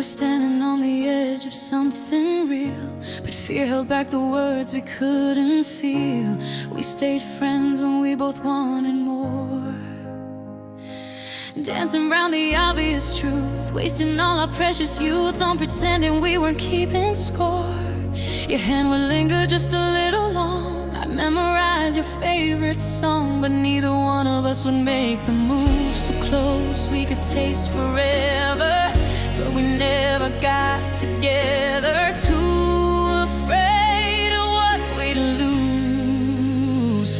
standing on the edge of something real, but fear held back the words we couldn't feel. We stayed friends when we both wanted more, dancing around the obvious truth, wasting all our precious youth on pretending we weren't keeping score. Your hand would linger just a little long, I'd memorize your favorite song, but neither one of us would make the move. So close we could taste forever, but we never got together. Too afraid of what we'd lose.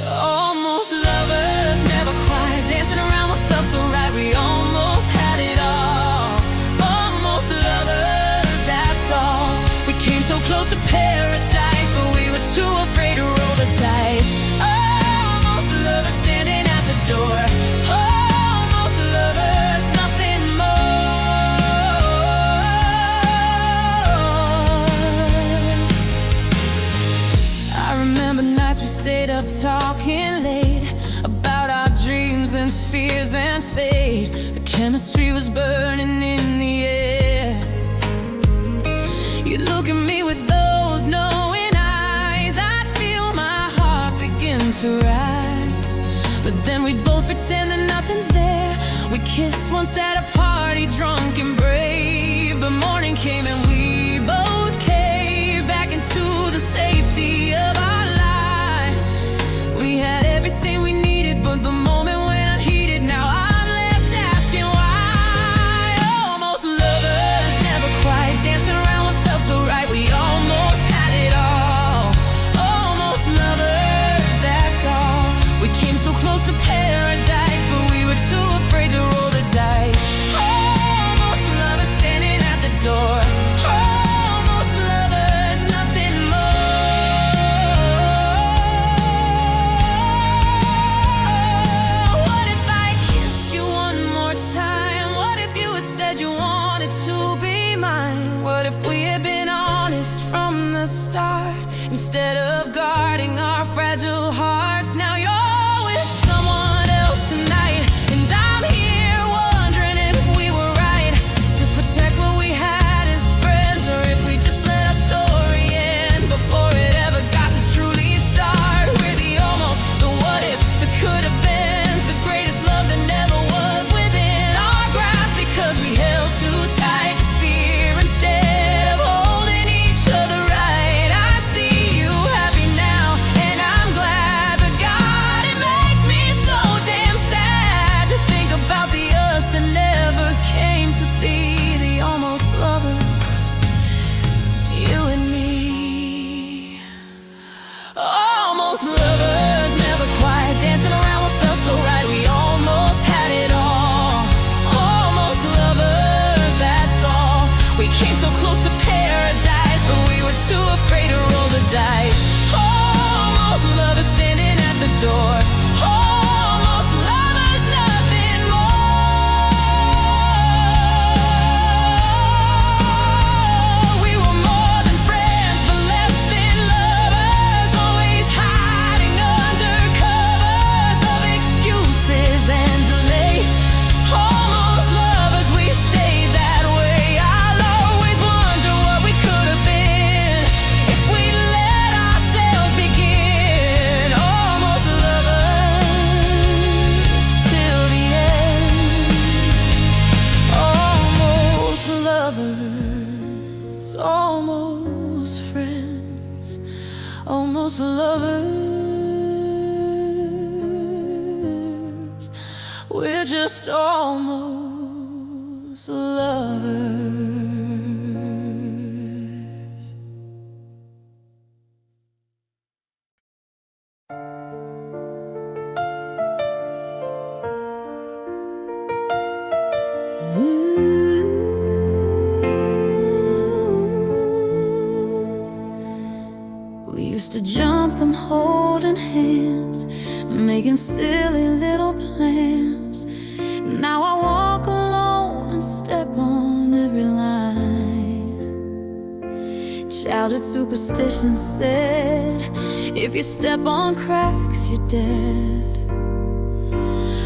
Almost lovers, never quite, dancing around what felt so right. We almost had it all. Almost lovers, that's all. We came so close to paradise, but we were too afraid to roll the dice. Almost lovers standing at the door. Almost lovers, nothing more. I remember nights we stayed up talking late about our dreams and fears and fate. The chemistry was burning in the air. You look at me with those knowing eyes, I'd feel my heart begin to rise. But then we'd both pretend that nothing's there. We kissed once at a party, drunk and brave. But morning came and we both caved back into the safety of our lie. We had everything we needed, but the moment went unheeded. Now I'm left asking why. Almost lovers, never quite, dancing around what felt so right. We almost had it all. Almost lovers, that's all. We came so close to paradise, but we were too afraid to roll the dice. Almost lovers standing at the door. Almost lovers, nothing more. What if I kissed you one more time? What if you had said you wanted to be mine? What if we had been honest from the start, instead of guarding our fragile hearts? Now you're with someone else tonight, and I'm here wondering if we were right to protect what we had as friends, or if we just let our story end before it ever got to truly start. We're the almost, the what ifs, the could have beens, the greatest love that never was within our grasp, because we held too tight to fear instead of holding each other right. I see you happy now, and I'm glad, but God, it makes me so damn sad to think about the us that never came to be. The almost lovers, you and me. Almost lovers, never quite, dancing around what felt so right. We almost had it all. Almost lovers, that's all. We came so close to paradise, but we were too afraid to roll the dice. Almost lovers standing at the door. Almost lovers, nothing more. We were more than friends, but less than lovers, always hiding under covers of excuses and delay. Almost lovers, we stayed that way. I'll always wonder what we could have been if we let ourselves begin. Almost lovers till the end. Almost lovers, almost friends, almost lovers. We're just almost lovers. We used to jump them holding hands, making silly little plans. Now I walk alone and step on every line. Childhood superstition said, if you step on cracks, you're dead.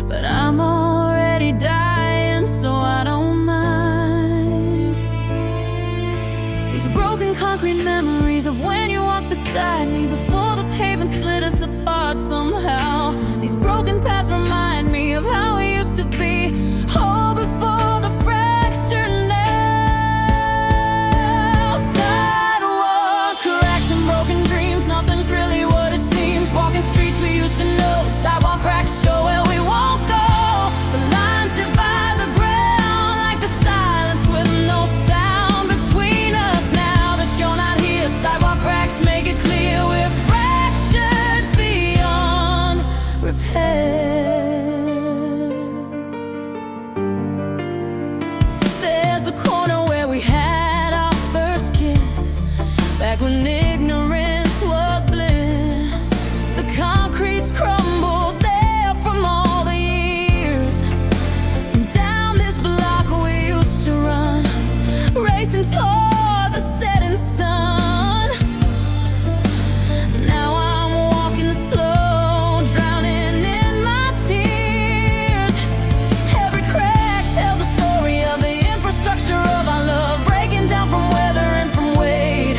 But I'm already dying, so I don't mind. living concrete memories of when you walked beside me before the pavement split us apart somehow. These broken paths remind me of how we used to be. Oh, before the fracture now. Sidewalk cracks and broken dreams. Nothing's really what it seems. Walking streets we used to know. Sidewalk cracks show where we won't go. The lines divide the ground like the silence with no sound between us. Now that you're not here, sidewalk cracks make it clear we're fractured beyond repair. There's a corner where we had our first kiss, back when ignorance was bliss. The concrete's crumbled there from all the years. Down this block we used to run, racing toward the setting sun. Now I'm walking slow, drowning in my tears. Every crack tells a story of the infrastructure of our love, breaking down from weather and from weight.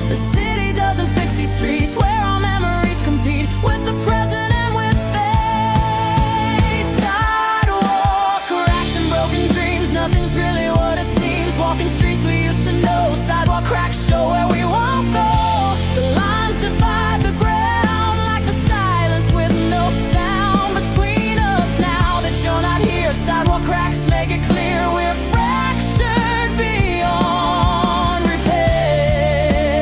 The city doesn't fix these streets where our memories compete with the present and with fate. Sidewalk cracks and broken dreams. Nothing's really what it seems. Walking streets we used to know. Sidewalk cracks show where we won't go. The lines divide the ground like the silence with no sound between us. Now that you're not here, sidewalk cracks make it clear we're fractured beyond repair.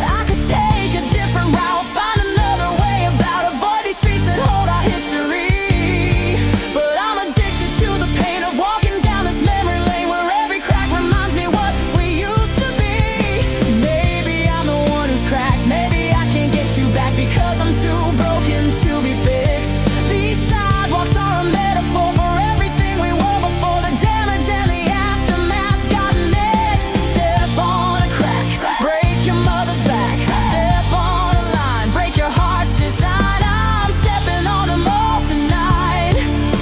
I could take a different route, find another way about, avoid these streets that hold our history. But I'm addicted to the pain of walking down this memory lane where every crack reminds me what we used to be. Maybe I'm the one who's cracked, maybe I can't get you back because I'm too broken to be fixed. These sidewalks are a metaphor for everything we were before the damage and the aftermath got mixed. Step on a crack, break your mother's back. Step on a line, break your heart's design. I'm stepping on them all tonight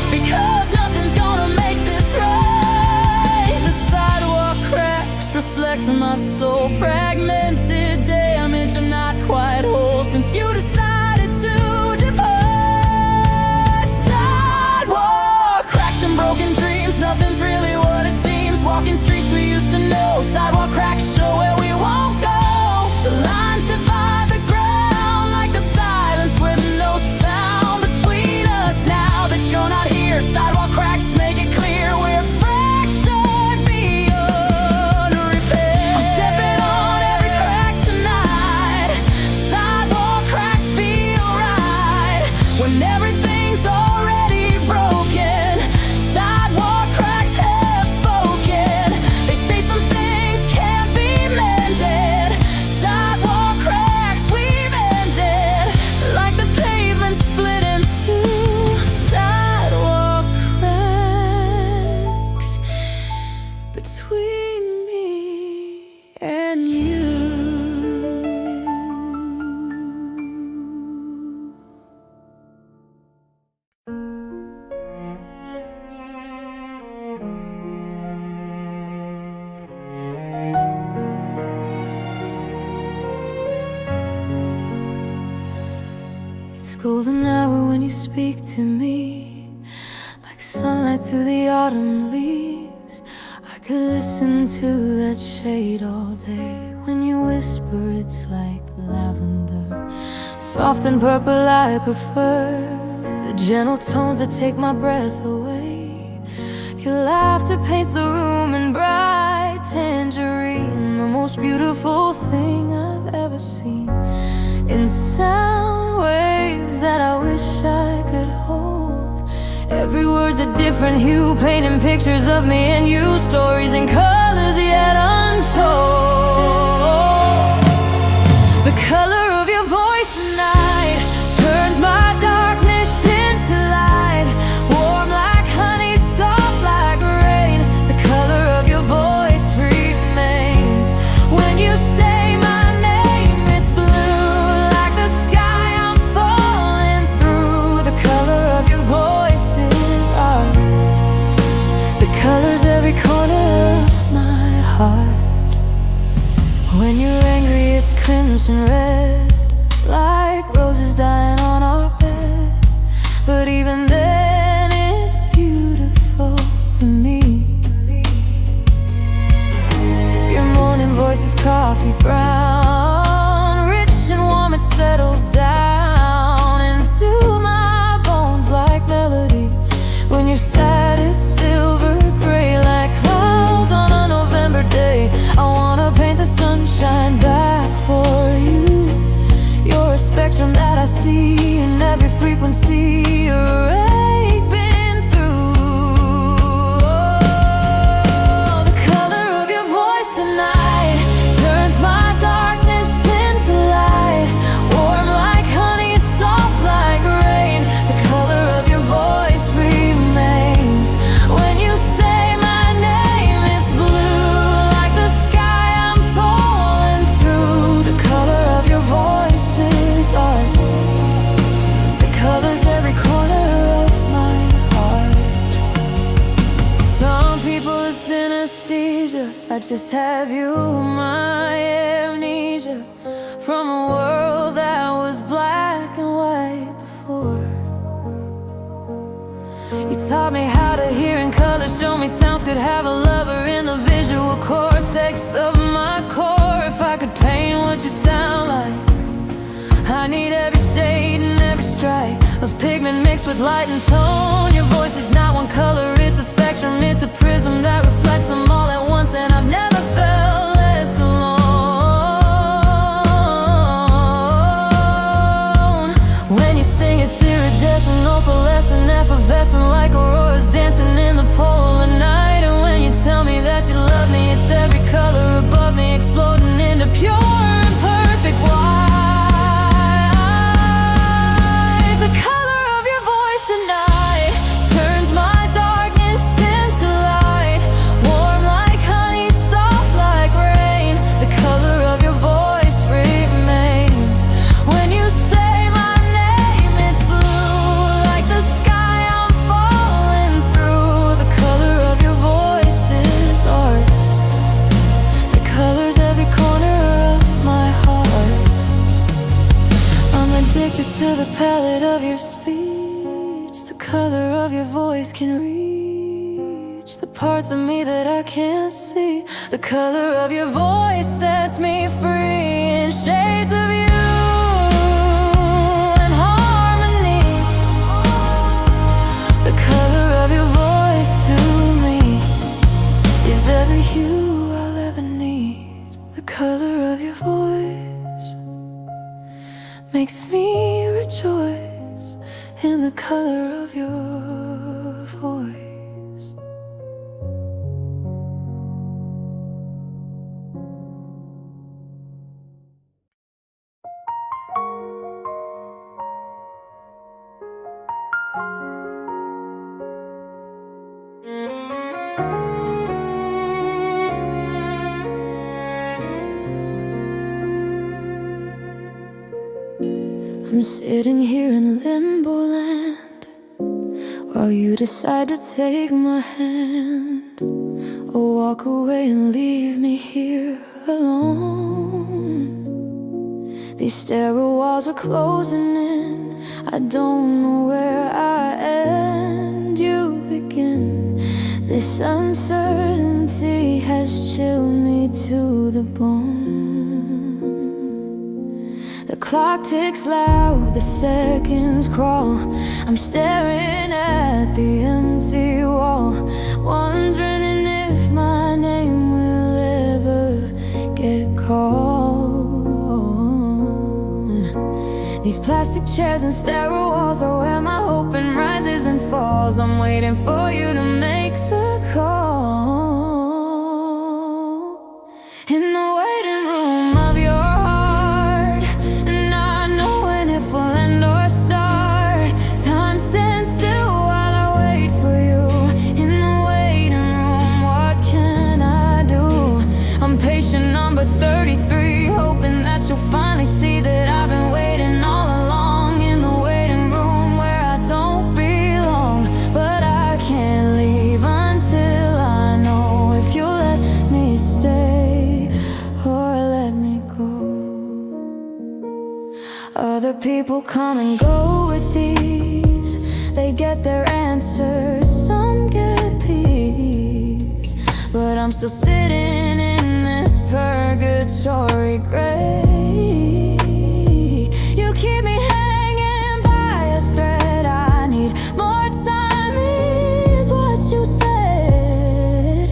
because nothing's gonna make this right. The sidewalk cracks reflect my soul, fragmented damage and not quite whole since you decided to depart. Sidewalk cracks and broken dreams. Nothing's really what it seems. Walking streets we used to know. Sidewalk cracks show where we won't go. The lines divide the ground like the silence with no sound between us. Now that you're not here, sidewalk cracks make it clear we're fractured beyond repair. I'm stepping on every crack tonight. Sidewalk cracks feel right when everything's already broken. Sidewalk cracks have spoken. They say some things can't be mended. Sidewalk cracks we've ended like the pavement split in two. Sidewalk cracks between me and you. It's golden hour when you speak to me, like sunlight through the autumn leaves. I could listen to that shade all day. When you whisper, it's like lavender. Soft and purple I prefer, the gentle tones that take my breath away. Your laughter paints the room in bright tangerine, the most beautiful thing I've ever seen. In sound waves that I wish I could hold. Every word's a different hue, painting pictures of me and you, stories and colors yet untold. The color of your voice tonight turns my darkness into light. Warm like honey, soft like rain. The color of your voice remains when you say my name. It's blue like the sky I'm falling through. The color of your voice is art. The colors every corner of my crimson red, like roses dying on our bed. But even then it's beautiful to me. Your morning voice is coffee brown, rich and warm, it settles down into my bones like melody. When you're sad it's silver gray, like clouds on a November day. I wanna paint the sunshine back for you. You're a spectrum that I see in every frequency. You're right been through. Oh, the color of your voice at night turns my darkness into light. Warm like honey, soft like rain. The color of your voice remains. When you say my name, it's blue like the sky I'm falling through. The color of your voice is art. The colors every corner of my heart. Some people it's synesthesia. I just have you, my amnesia, from a world that was black and white before. You taught me how to hear in color, show me sounds could have a lover in the visual cortex of my core. If I could paint what you sound like, I need every shade and every stripe of pigment mixed with light and tone. Your voice is not one color, it's a spectrum, it's a prism that reflects them all at once. And I've never felt less alone. When you sing it's iridescent, opalescent, effervescent, like auroras dancing in the polar night. And when you tell me that you love me, it's every color above me exploding into pure and perfect white. The color of your voice at night turns my darkness into light. Warm like honey, soft like rain. The color of your voice remains. When you say my name, it's blue like the sky I'm falling through. The color of your voice is art. The colors every corner of my heart. I'm addicted to the palette of your speech. The color of your voice can reach the parts of me that I can't see. The color of your voice sets me free in shades of you and harmony. The color of your voice to me is every hue I'll ever need. The color of your voice makes me rejoice in the color of your voice. I'm sitting here in limbo land while you decide to take my hand or walk away and leave me here alone. These stairwell walls are closing in. I don't know where I end, you begin. This uncertainty has chilled me to the bone. The clock ticks loud, the seconds crawl. I'm staring at the empty wall, wondering if my name will ever get called. These plastic chairs and sterile walls are where my hope and rises and falls. I'm waiting for you to make the call. In the waiting room of your heart, not knowing if we'll end or start. Time stands still while I wait for you. In the waiting room, what can I do? I'm patient number 33, hoping that you'll finally see that I've been waiting all along. In the waiting room where I don't belong, but I can't leave until I know if you'll let me stay. Other people come and go with these. They get their answers, some get peace. But I'm still sitting in this purgatory gray. You keep me hanging by a thread. I need more time, is what you said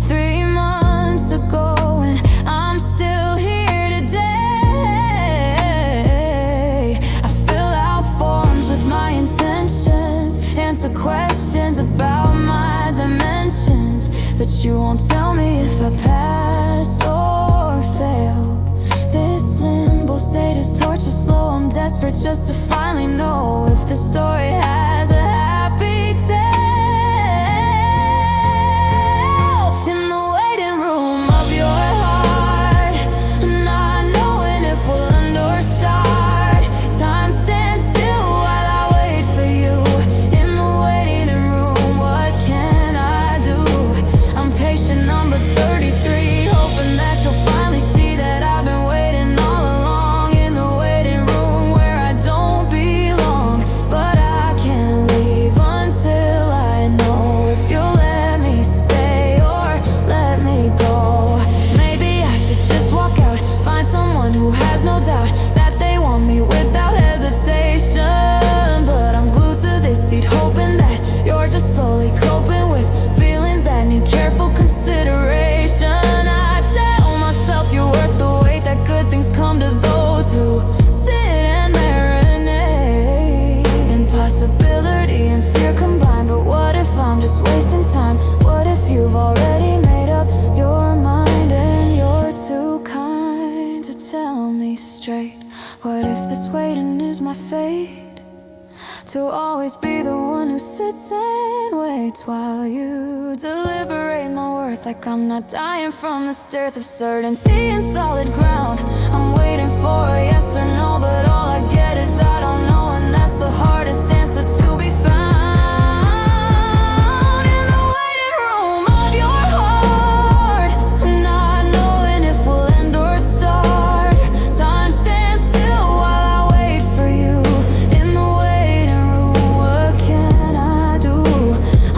3 months ago, and I'm still here today. I fill out forms with my intentions, answer questions about my dimensions, but you won't tell me if I pass or fail. This limbo state is torture slow. I'm desperate just to finally know if the story has a happy tale. In the waiting room of your heart, not knowing if we'll end or start. Time stands still while I wait for you. In the waiting room, what can I do? I'm patient number 33, hoping that you'll finally see that I've been waiting all along. In the waiting room where I don't belong, but I can't leave until I know if you'll let me stay or let me go. Maybe I should just walk out, find someone who has no doubt that they want me without hesitation. But I'm glued to this seat, hoping that you're just slowly coping with feelings that need careful consideration. I tell myself you're worth the wait, that good things come to those who sit and marinate. Impossibility and fear combined, but what if I'm just wasting time? What if you've already made up your mind and you're too kind to tell me straight? What if this waiting is my fate? To always be the one who sits and waits while you deliberate my worth, like I'm not dying from this dearth of certainty and solid ground. I'm waiting for a yes or no, but all I get is I don't know, and that's the hardest answer to be found. In the waiting room of your heart, not knowing if we'll end or start. Time stands still while I wait for you. In the waiting room, what can I do?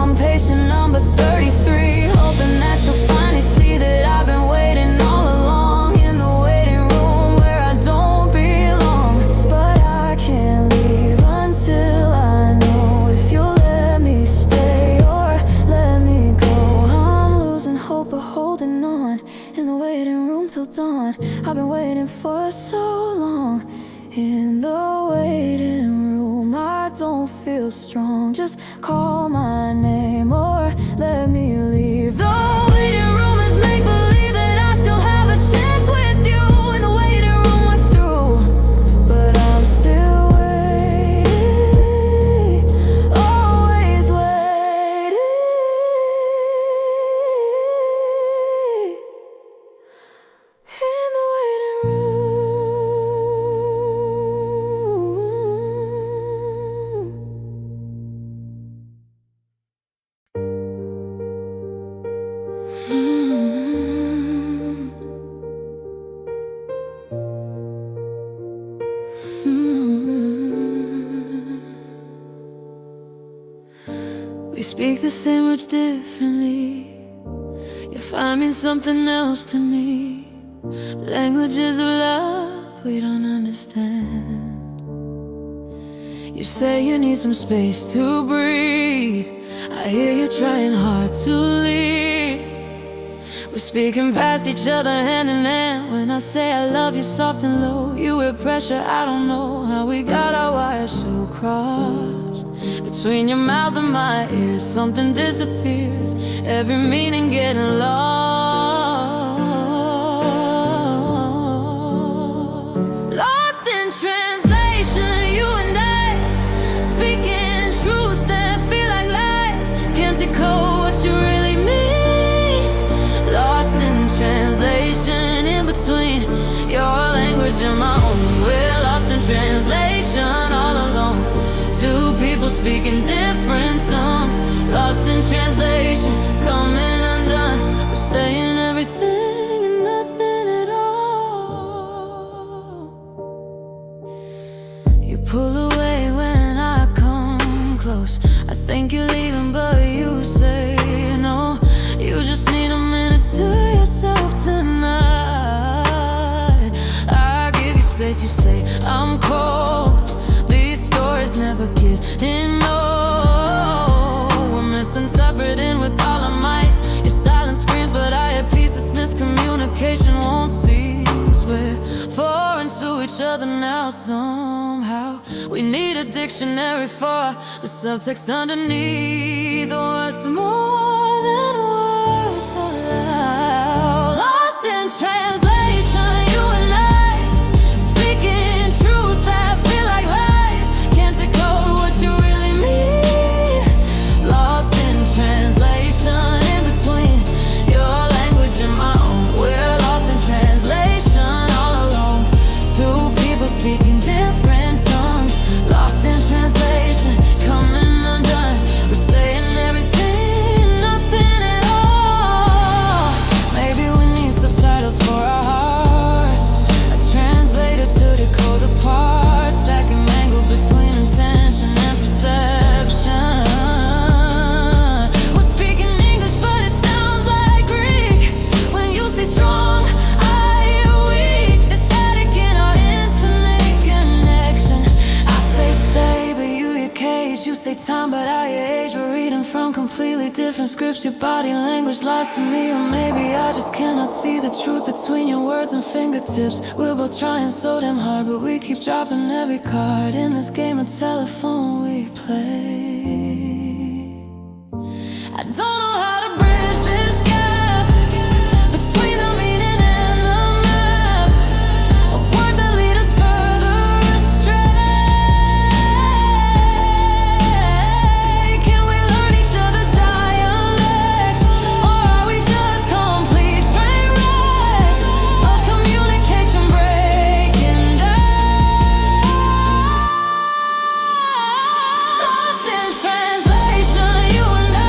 I'm patient number 33, hoping that you'll finally see that I've been waiting all along. In the waiting room where I don't belong, but I can't leave until I know if you'll let me stay or let me go. I'm losing hope but holding on. In the waiting room till dawn, I've been waiting for so long. In the waiting room, I don't feel strong. Just call my name or let me leave. The waiting room is make believe that I still have a chance with you. In the waiting room we're through, but I'm still waiting, always waiting. In the waiting room. We speak the same words differently. You find me something else to me. Languages of love we don't understand. You say you need some space to breathe. I hear you trying hard to leave. We're speaking past each other hand in hand. When I say I love you soft and low, you with pressure. I don't know how we got our wires so crossed. Between your mouth and my ears, something disappears. Every meaning getting lost. Lost in translation, you and I speaking truths that feel like lies. Can't decode what you really mean. Lost in translation, in between your language and my own. We're lost in translation, all alone. Two people speaking different tongues. Lost in translation, coming undone. We're saying everything and nothing at all. cold. These stories never get old. We're misinterpreting with all of might. Your silence screams, but I hear peace. This miscommunication won't cease. We're foreign to each other now somehow. We need a dictionary for the subtext underneath. What's more than words aloud? Lost in translation, you and I, speaking truths that feel like lies. Can't decode what you really mean. Lost in translation, in between your language and my own. We're lost in translation, all alone. Two people speaking different tongues. Lost in translation, coming undone. We're saying everything, nothing at all. Maybe we need subtitles for our hearts, a translator to decode the parts that can mangle between intention and perception. We're speaking English, but it sounds like Greek. When you say strong, I hear weak. The static in our intimate connection. I say stay, but you your cage. You say time, but I your age. We're reading from completely different scripts. Your body language lies to me, or maybe I just cannot see the truth between your words and fingertips. We're both trying so damn hard, but we keep dropping every card in this game of telephone we play. I don't know how to bridge this gap between the meaning and the map of words that lead us further astray. Can we learn each other's dialects, or are we just complete train wrecks of communication breaking down? Lost in translation, you and I,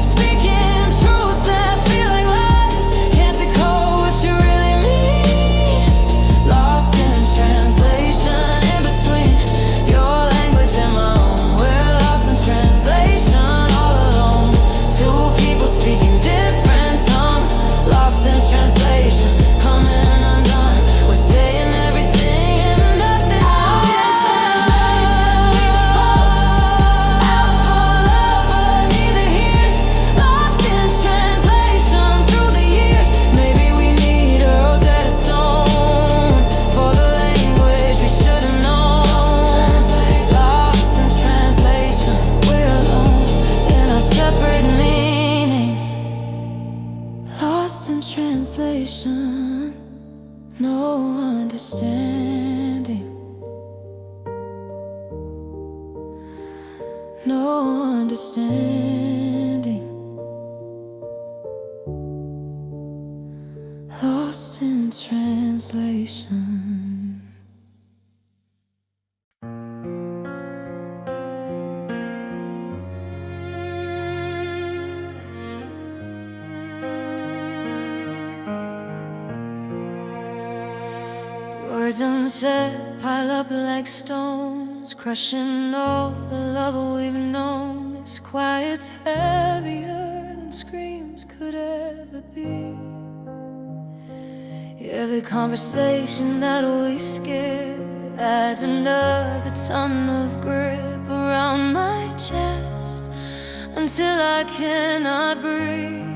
speaking truths that feel like lies. Can't decode what you really mean. Lost in translation, in between your language and my own. We're lost in translation, all alone. Two people speaking different tongues. Lost in translation, coming undone. We're saying everything and nothing. Out for love, but neither hears. Lost in translation through the years. Maybe we need a Rosetta Stone for the language we should have known. Lost in translation, we're alone in our separate meanings. Lost in translation, no understanding. No understanding. Lost in translation. Words unsaid pile up like stones, crushing all the love we've known. This quiet's heavier than screams could ever be. Every conversation that we skip adds another ton of grip around my chest until I cannot breathe.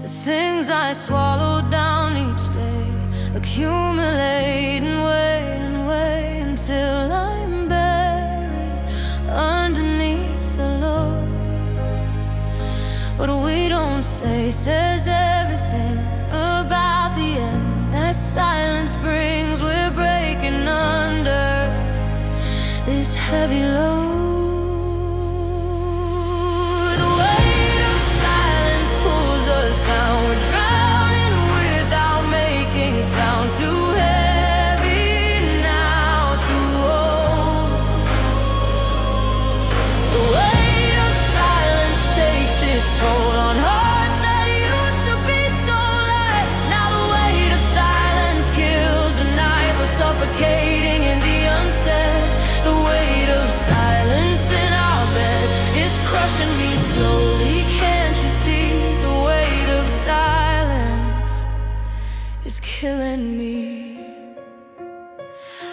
The things I swallow down each day accumulate and weigh until I'm buried underneath the load. What we don't say says everything about the end that silence brings. We're breaking under this heavy load. The weight of silence pulls us down. We're drowning without making sound. Too heavy now to hold. The weight of silence takes its toll on hearts that used to be so light. Now the weight of silence kills the night. We're suffocating in the unsaid. The weight of silence in our bed, it's crushing me slowly. Can't you see? The weight of silence is killing me.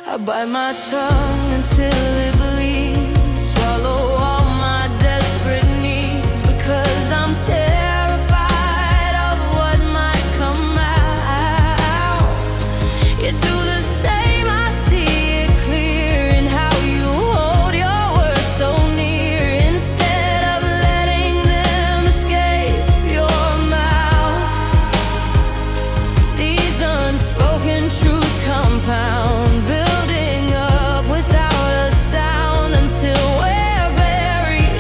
I bite my tongue until it bleeds, swallow all my desperate needs, because I'm terrified of what might come out. You do the same, I see it clear in how you hold your words so near, instead of letting them escape your mouth. These unspoken truths compound, building up without a sound, until we're buried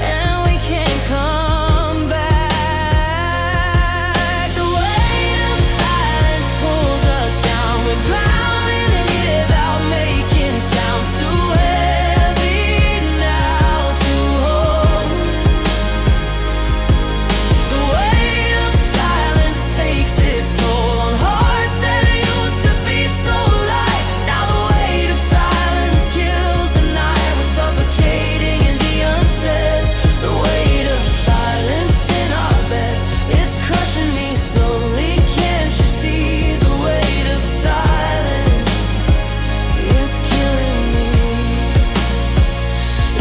and we can't come back. The weight of silence pulls us down, we're drowning without making sound, too heavy now to hold. The weight of silence takes its toll on hearts that used to be so light. Now the weight of silence kills the night, we're suffocating in the unsaid. The weight of silence in our bed, it's crushing me slowly, can't you see? The weight of silence is killing me.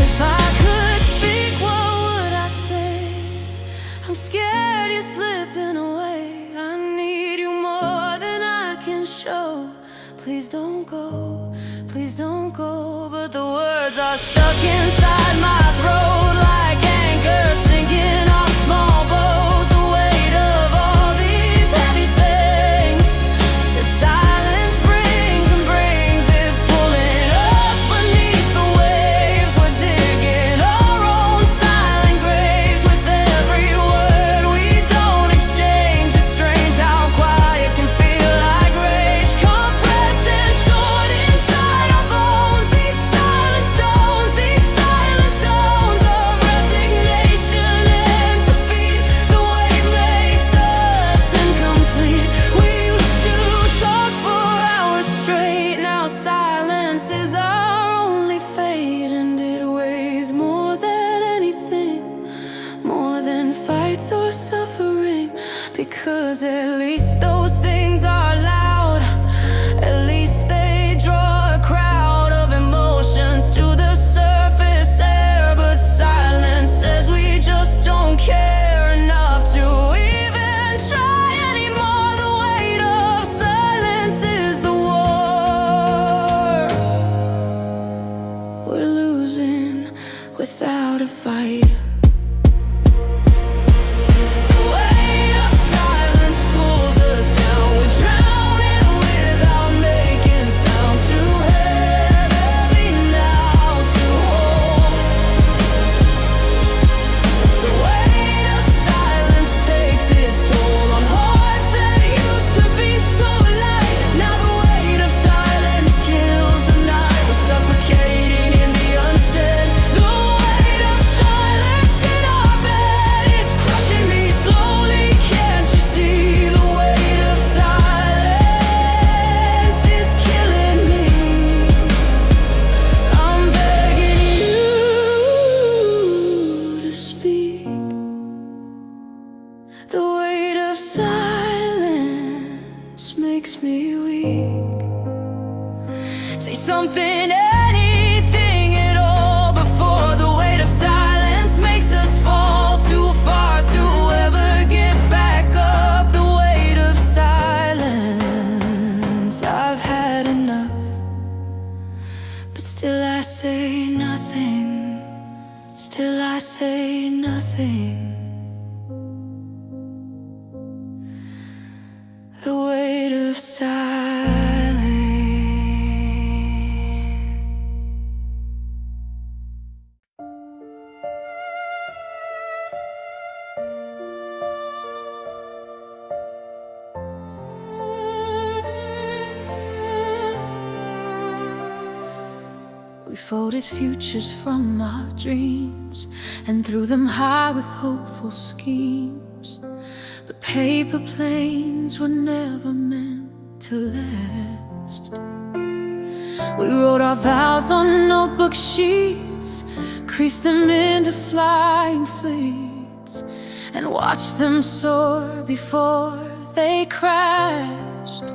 If I could speak, what would I say? I'm scared you're slipping away. I need you more than I can show. Please don't go, please don't go. But the words are stuck inside my throat like anchor sinking on a small boat. The weight of all these heavy things the silence brings and brings is pulling us beneath the waves. We're digging our own silent graves with every word we don't exchange. It's strange how quiet can feel like rage, compressed and stored inside our bones. These silent stones, these silent tones of resignation and defeat. The weight makes us incomplete. We used to talk for hours straight, now silence is our only fate, and it weighs more than anything, more than fights or suffering, because at least those things are loud. At least they draw a crowd of emotions to the surface air. But silence says we just don't care enough to even try anymore. The weight of silence is the war we're losing without a fight. The weight of silence pulls us down, we're drowning without making sound, too heavy now to hold. The weight of silence takes its toll on hearts that used to be so light. Now the weight of silence kills the night, we're suffocating in the unsaid. The weight of silence in our bed, it's crushing me slowly, can't you see? The weight of silence is killing me. I'm begging you to speak. The weight of silence makes me weak. Say something, anything at all, before the weight of silence makes us fall too far to ever get back up. The weight of silence, I've had enough, but still I say nothing, still I say nothing. The weight of silence. We folded futures from our dreams and threw them high with hopeful schemes. But paper planes were never meant to last. We wrote our vows on notebook sheets, creased them into flying fleets, and watched them soar before they crashed.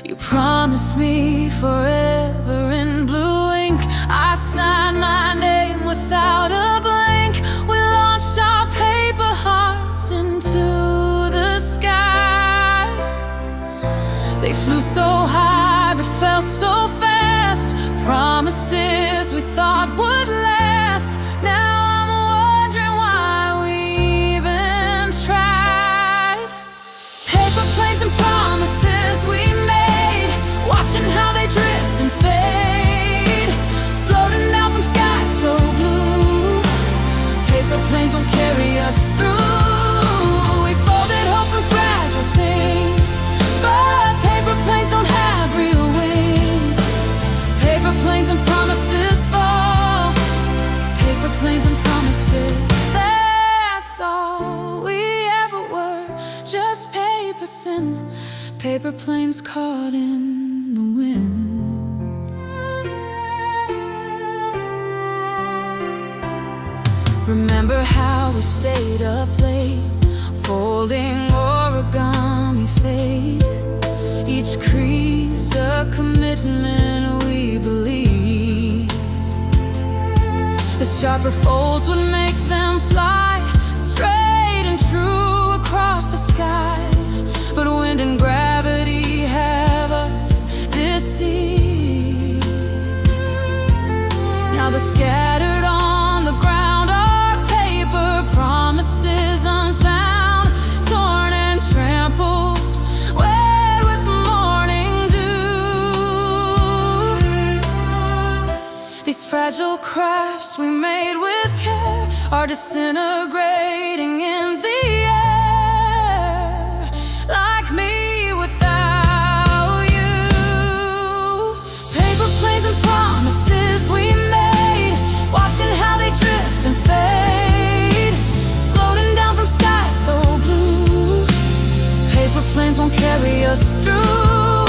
You promised me forever in blue ink. I signed my name without a blink. We launched our paper hearts into the sky. They flew so high but fell so fast. Promises we thought would last. Now I'm wondering why we even tried. Paper planes and promises we made, watching how they drift and fade, floating down from skies so blue. Paper planes won't carry us through. We folded hope from fragile things, but paper planes don't have real wings. Paper planes and promises fall. Paper planes and promises, that's all we ever were. Just paper thin, paper planes caught in the wind. Remember how we stayed up late, folding origami fate. Each crease a commitment we believe. The sharper folds would make them fly straight and true across the sky. But wind and gravity have us deceived. Now they're scattered on the ground, our paper promises unfound, torn and trampled, wet with morning dew. These fragile crafts we made with care are disintegrating in the air, like me without you. Paper planes and promises we made, watching how they drift and fade, floating down from skies so blue. Paper planes won't carry us through.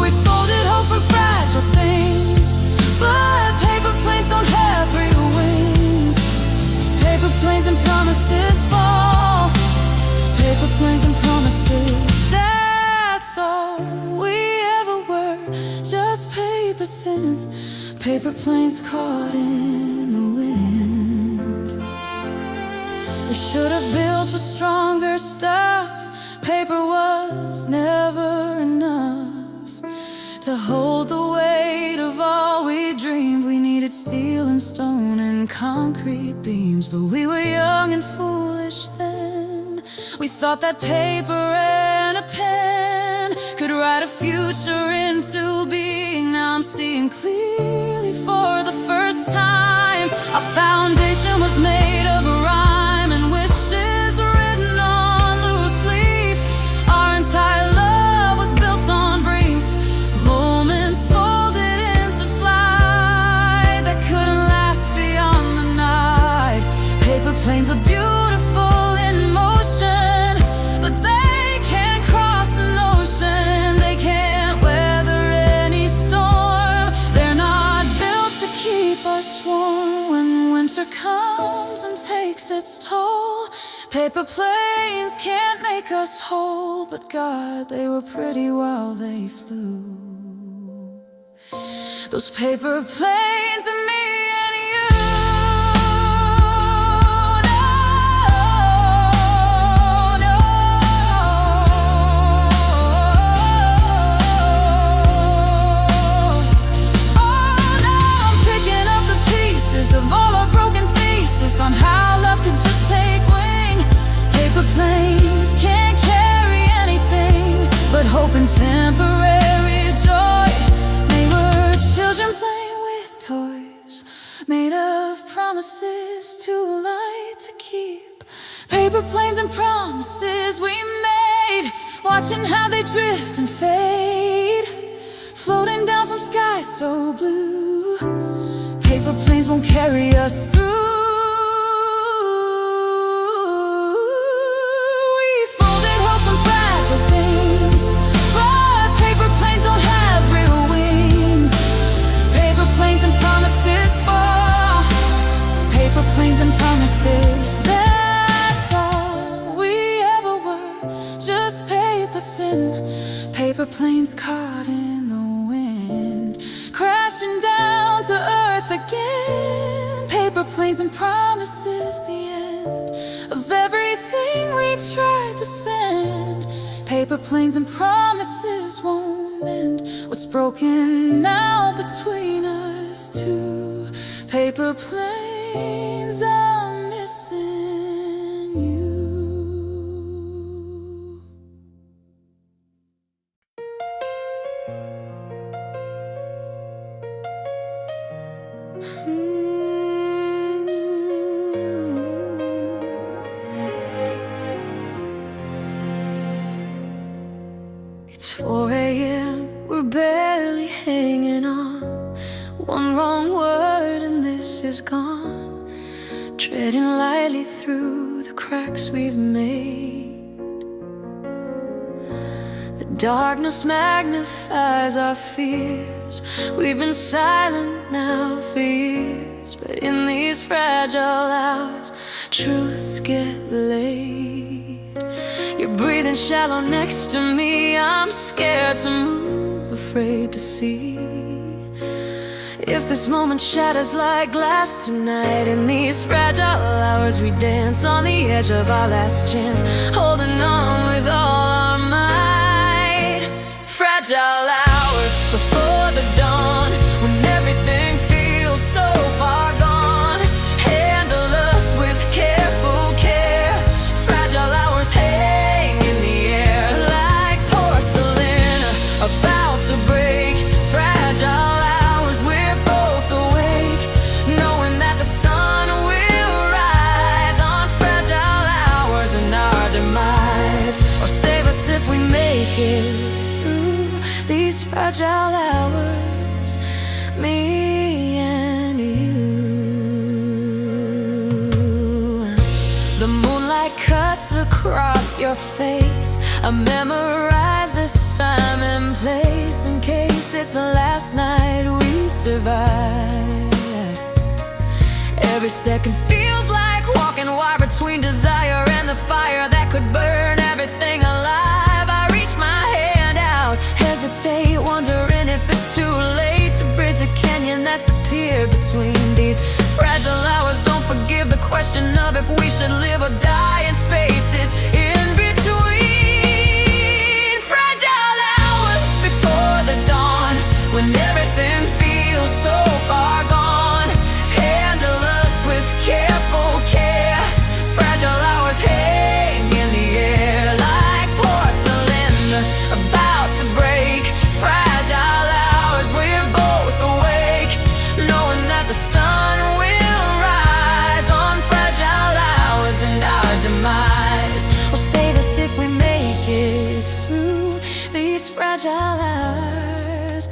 We folded hope from fragile things, but paper planes don't have real wings. Paper planes and promises fall. Paper planes and promises, that's all we ever were. Just paper thin, paper planes caught in the wind. We should have built with stronger stuff. Paper was never enough to hold the weight of all we dreamed. We needed steel and stone and concrete beams, but we were young and foolish then. We thought that paper and a pen could write a future into being. Now I'm seeing clearly for the first time. Our foundation was made of rhyme and wishes written on loose leaf. Our entire love was built on brief moments folded into flight that couldn't last beyond the night. Paper planes are beautiful in motion, but they can't cross an ocean. They can't weather any storm. They're not built to keep us warm when winter comes and takes its toll. Paper planes can't make us whole, but God, they were pretty while they flew. Those paper planes and me and you. No, no. Oh no, I'm picking up the pieces of all our broken thesis on how love could just take wing. Paper planes can't carry anything but hope and temporary joy. They were children playing with toys made of promises too light to keep. Paper planes and promises we made, watching how they drift and fade, floating down from skies so blue. Paper planes won't carry us through. Things, but paper planes don't have real wings. Paper planes and promises fall. Paper planes and promises, that's all we ever were. Just paper paper thin, paper planes caught in the wind, crashing down to earth again. Paper planes and promises, the end of everything we tried to send. Paper planes and promises won't mend what's broken now between us two. Paper planes, I'm missing you. It's 4 a.m., we're barely hanging on. One wrong word and this is gone. Treading lightly through the cracks we've made. The darkness magnifies our fears. We've been silent now for years, but in these fragile hours, truths get laid. You're breathing shallow next to me. I'm scared to move, afraid to see. If this moment shatters like glass tonight, in these fragile hours we dance on the edge of our last chance, holding on with all our might. Fragile hours before the dawn, when everything feels so far gone. Handle us with careful care. Fragile hours hang in the air like porcelain about to break. Fragile hours, we're both awake, knowing that the sun will rise on fragile hours and our demise, or save us if we make it through these fragile hours, me and you. The moonlight cuts across your face. I memorize this time and place in case it's the last night we survive. Every second feels like walking wire between desire and the fire that could burn everything alive. I reach my hand out, hesitate, wondering if it's too late to bridge a canyon that's appeared between these fragile hours. Don't forgive the question of if we should live or die in spaces in between. Fragile hours before the dawn, when everything feels so far gone. Handle us with careful care. Fragile hours hang in the air like porcelain about to break. Fragile hours, we're both awake, knowing that the sun will rise on fragile hours and our demise, will save us if we make it through these fragile hours,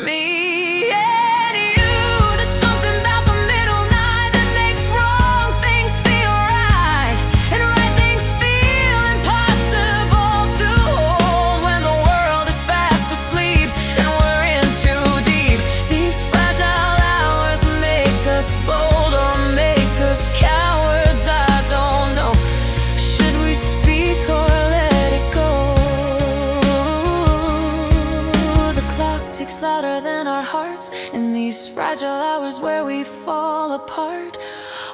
me and you. There's something about the middle night that makes wrong things feel right and right things feel impossible to hold when the world is fast asleep and we're in too deep. These fragile hours make us bold or make us cowards, I don't know. Should we speak or let it go? The clock ticks louder than our hearts in these fragile hours where we fall apart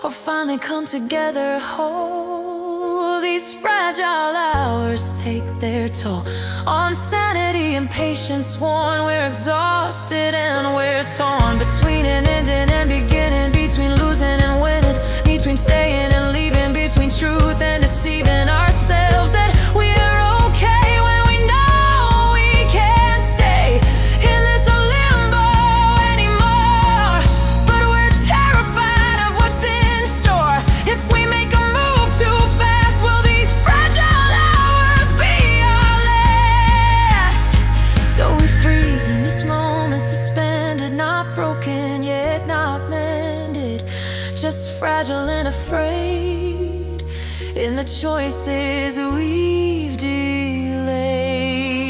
or finally come together whole. These fragile hours take their toll on sanity and patience worn. We're exhausted and we're torn between an ending and beginning, between losing and winning, between staying and leaving, between truth and deceiving ourselves that we're okay when we know we can't stay in this limbo anymore. But we're terrified of what's in store. If we make a move too fast, will these fragile hours be our last? So we freeze in this moment, suspended, not broken yet not mended, just fragile and afraid in the choices we've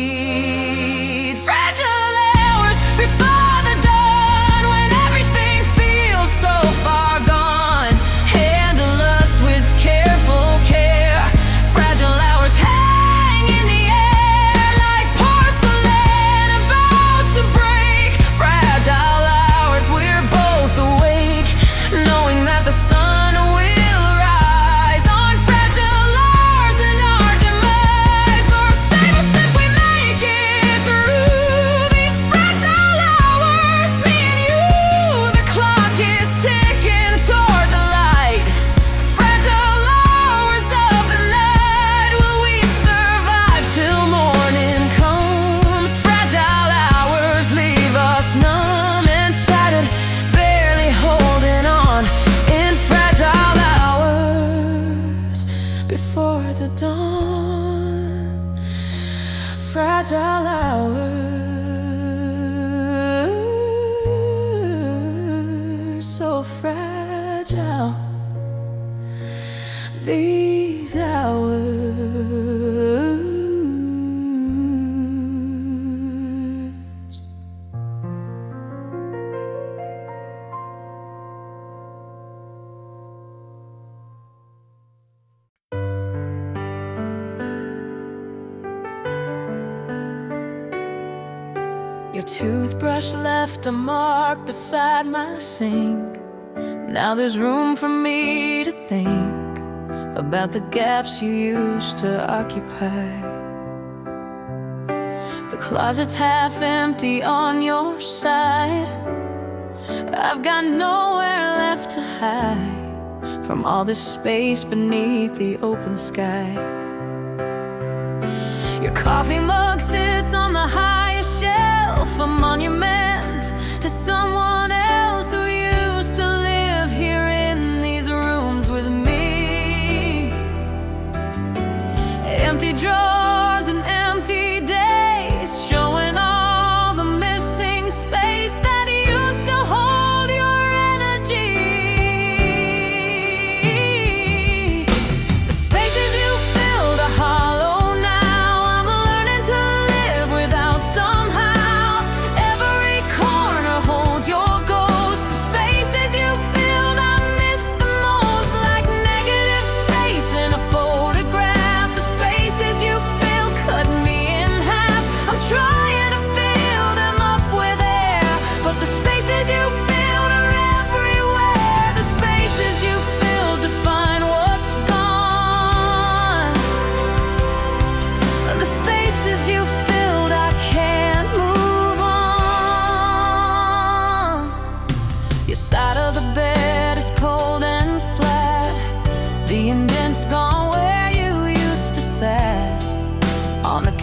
delayed. Fragile hours before the dawn, when everything feels so far gone. Handle us with careful care. Fragile hours hang in the air fragile hours, so fragile. These hours. Your toothbrush left a mark beside my sink. Now there's room for me to think about the gaps you used to occupy. The closet's half empty on your side. I've got nowhere left to hide from all this space beneath the open sky. Your coffee mug sits on the highest shelf, a monument to someone else who used to live here in these rooms with me. Empty drawers and empty days, showing all the missing space that used to hold your energy. The spaces you filled are hollow.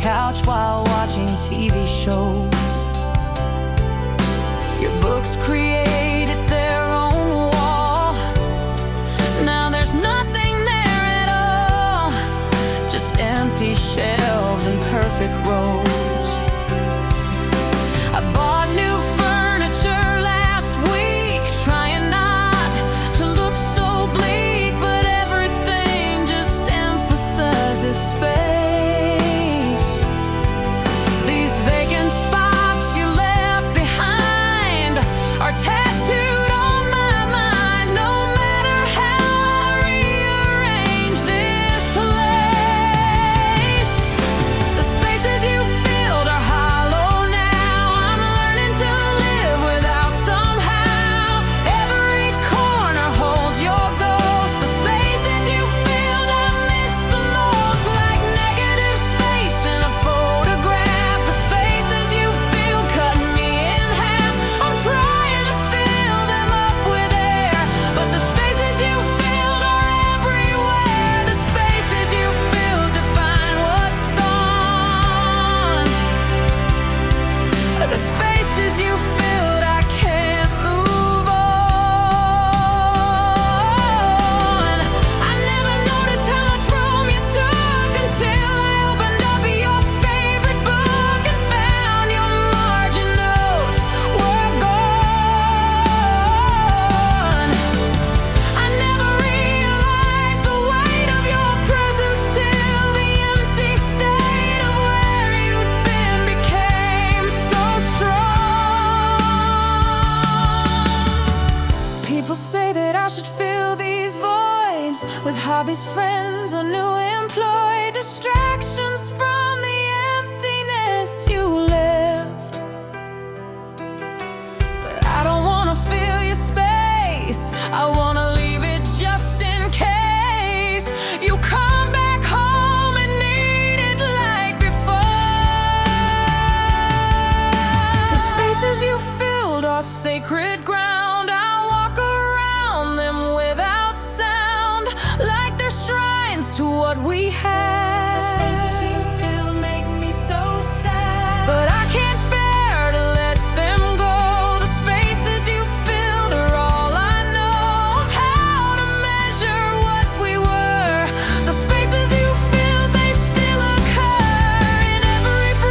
Couch while watching TV shows. Your books created their own wall. Now there's nothing there at all, just empty shelves and perfect rows. I bought new furniture last week, trying not to look so bleak, but everything just emphasizes space. Tattooed on my mind, no matter how I rearrange this place. The spaces you filled are hollow now. I'm learning to live without somehow. Every corner holds your ghost. The spaces you filled I miss the most, like negative space in a photograph. The spaces you fill cut me in half. I'm trying the spaces you filled, I can't move on. I never noticed how much room you took until I opened up your favorite book and found your margin notes were gone. I never realized the weight of your presence till the empty state of where you'd been became so strong. People say that I should fill these voids with hobbies, friends, a new employee, distractions from the emptiness you left. But I don't wanna fill your space, I wanna leave it just in case you come back home and need it like before. The spaces you filled are sacred ground. I walk around them without sound, like they're shrines to what we had. The spaces you fill make me so sad, but I can't bear to let them go. The spaces you filled are all I know of how to measure what we were. The spaces you filled, they still occur in every breath.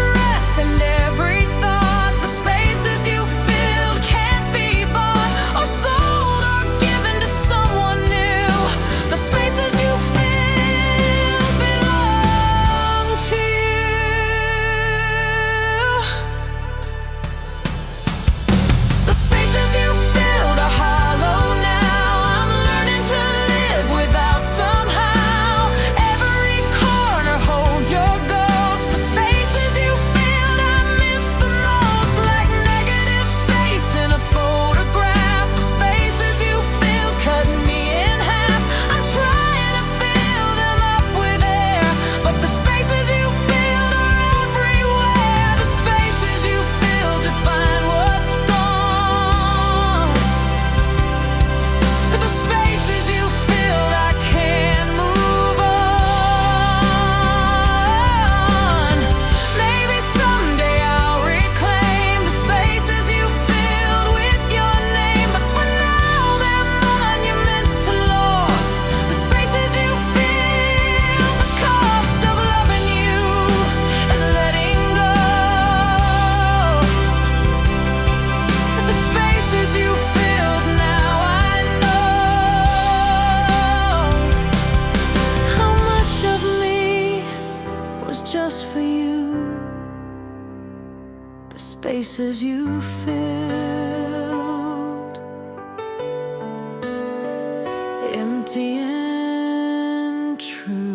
was just for you, the spaces you filled, empty and true.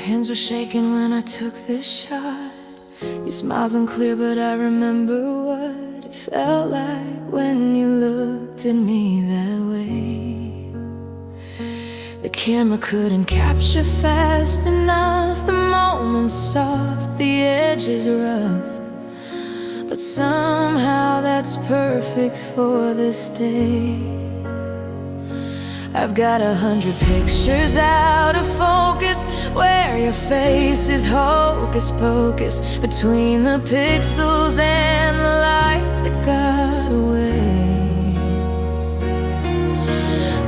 Hands were shaking when I took this shot. Your smile's unclear, but I remember what it felt like when you looked at me that way. The camera couldn't capture fast enough. The moment's soft, the edges rough, but somehow that's perfect for this day. I've got 100 pictures out of focus where your face is hocus pocus between the pixels and the light that got away.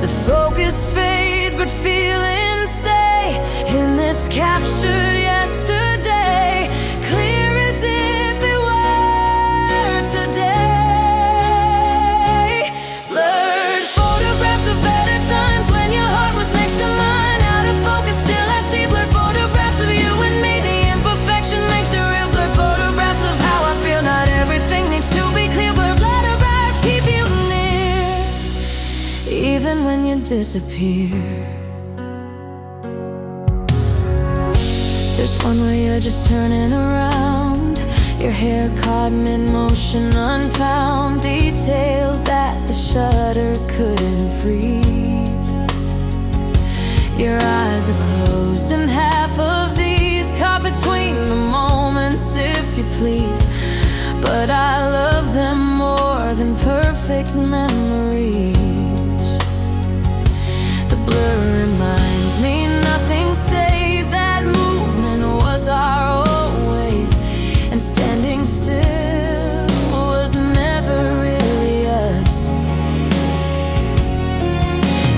The focus fades but feelings stay in this captured yesterday, clear as if it were today. Even when you disappear, there's one where you're just turning around, your hair caught mid-motion, unfound details that the shutter couldn't freeze. Your eyes are closed and half of these caught between the moments, if you please. But I love them more than perfect memories. Blur reminds me nothing stays. That movement was our always, and standing still was never really us.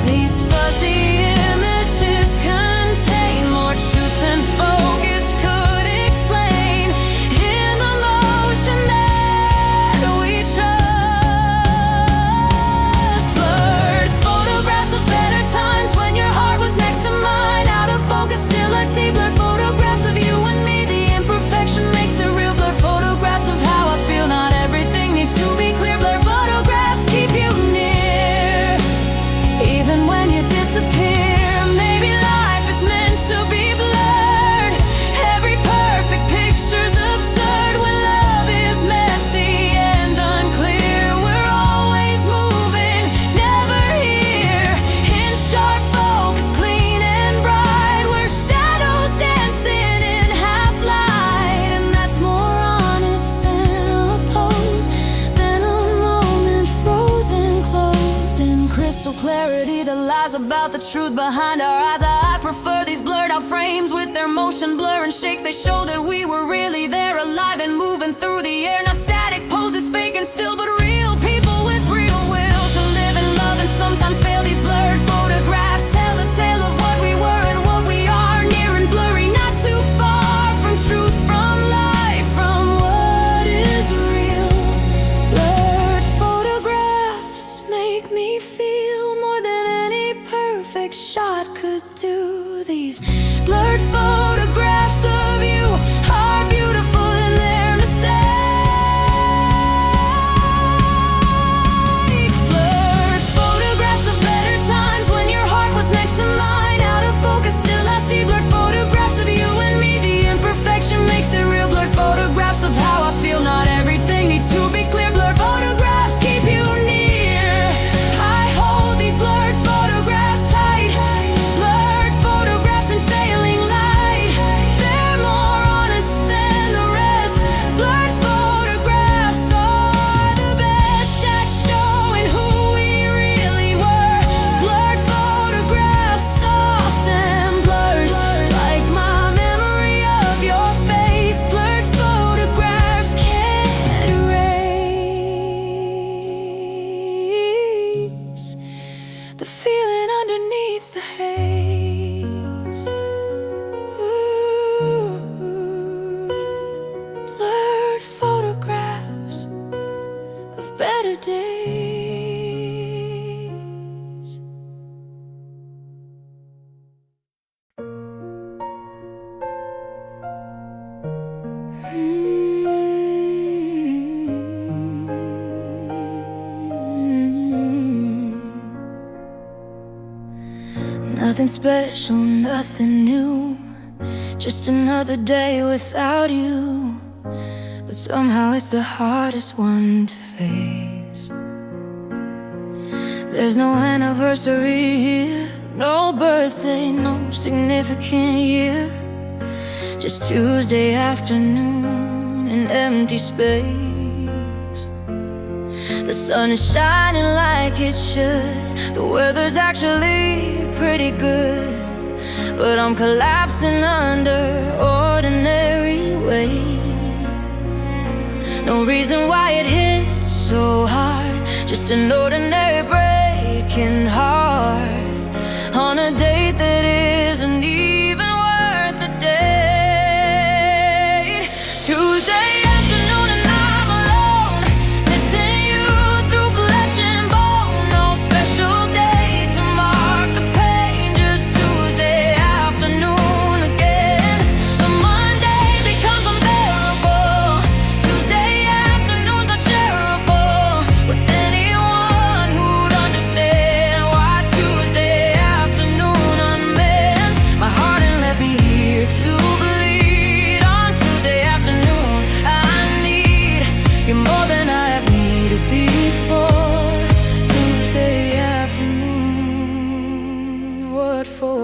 These fuzzy images contain more truth than focus could explain. In the motion that we trust, blurred photographs of better times when your heart was next to mine. Out of focus, still I see blurred photographs of you and me. The imperfection makes it real. Blurred photographs of how I feel. Not everything needs to be clear. Blurred photographs keep you near, even when you disappear. Maybe life is meant to be blurred. Every perfect picture's absurd when love is messy and unclear. We're always moving, never here. In sharp focus, clean and bright, we're shadows dancing in half light. And that's more honest than a pose, than a moment frozen, closed in crystal clarity. The lies about the truth behind our eyes. I prefer these blurred out frames with their motion, blur and shakes. They show that we were really there, alive and moving through the air. Not static poses, fake and still, but real people with real will to live and love and sometimes fail. These blurred photographs tell the tale of what we were and what we are, near and blurry, not too far from truth, from life, from what is real. Blurred photographs make me feel more than any perfect shot could do. These blurred photographs of you are beautiful in their mistake. Blurred photographs of better times when your heart was next to mine. Out of focus, still I see blurred photographs of you and me. The imperfection makes it real. Blurred photographs of how I feel. Not everything needs to be clear. Blurred photographs keep you near. I hold these blurred photographs tight. Blurred photographs in failing light. They're more honest than the rest. Blurred photographs are the best at showing who we really were. Blurred photographs, soft and blurred, like my memory of your face. Blurred photographs can't Nothing special, nothing new, just another day without you. But somehow it's the hardest one to face. There's no anniversary here, no birthday, no significant year. Just Tuesday afternoon and empty space. The sun is shining like it should. The weather's actually pretty good, but I'm collapsing under ordinary weight. No reason why it hits so hard, just an ordinary breaking heart on a date that isn't even worth the date. Tuesday afternoon and I'm alone, missing you through flesh and bone. No special day to mark the pain, just Tuesday afternoon again. The Monday becomes unbearable. Tuesday afternoons are shareable with anyone who'd understand why Tuesday afternoon unmanned my heart and left me here to bleed. On Tuesday afternoon I need you more than I have needed before. Tuesday afternoon, what for?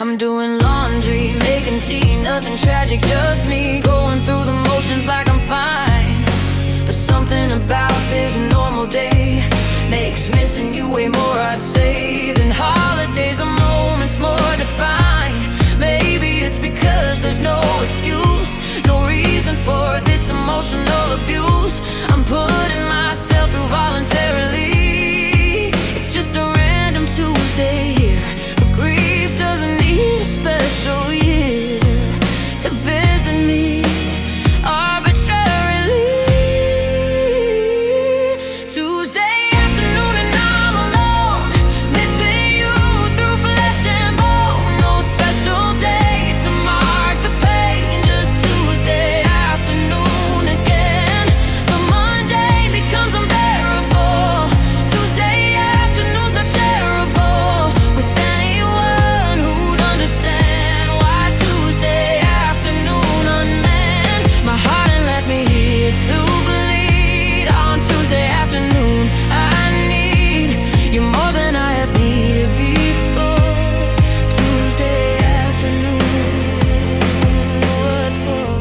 I'm doing laundry, making tea, nothing tragic, just me going through the motions like I'm fine. But something about this normal day makes missing you way more, I'd say, than holidays or moments more defined. Maybe it's because there's no excuse, no reason for this emotional abuse I'm putting myself through voluntarily. It's just a random Tuesday here, but grief doesn't need a special year to visit me arbitrarily. Tuesday afternoon and I'm alone, missing you through flesh and bone. No special day to mark the pain, just Tuesday afternoon again. The Monday becomes unbearable. Tuesday afternoons not shareable with anyone who'd understand why Tuesday afternoon unmanned my heart and left me here to bleed. On Tuesday afternoon I need you more than I have needed before. Tuesday afternoon, what for?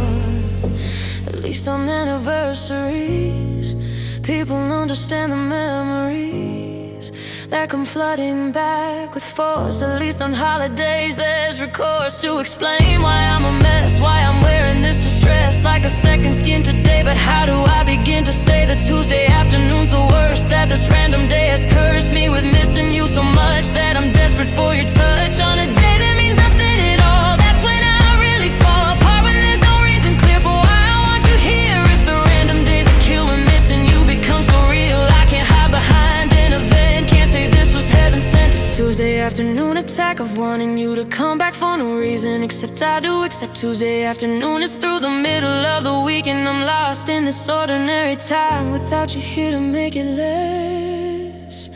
At least on anniversaries, people understand the memories that come flooding back with force. At least on holidays there's recourse to explain why I'm a mess, why I'm wearing this distress like a second skin today. But how do I begin to say that Tuesday afternoon's the worst? That this random day has cursed me with missing you so much that I'm desperate for your touch on a day that means nothing at all. That's when I really fall apart, when there's no reason clear for why I want you here. It's the random days that kill when missing you becomes so real. I can't hide behind an event, can't say this was heaven sent. This Tuesday afternoon attack of wanting you to come back for no reason, except I do. Except Tuesday afternoon is through the middle of the week and I'm lost in this ordinary time without you here to make it less.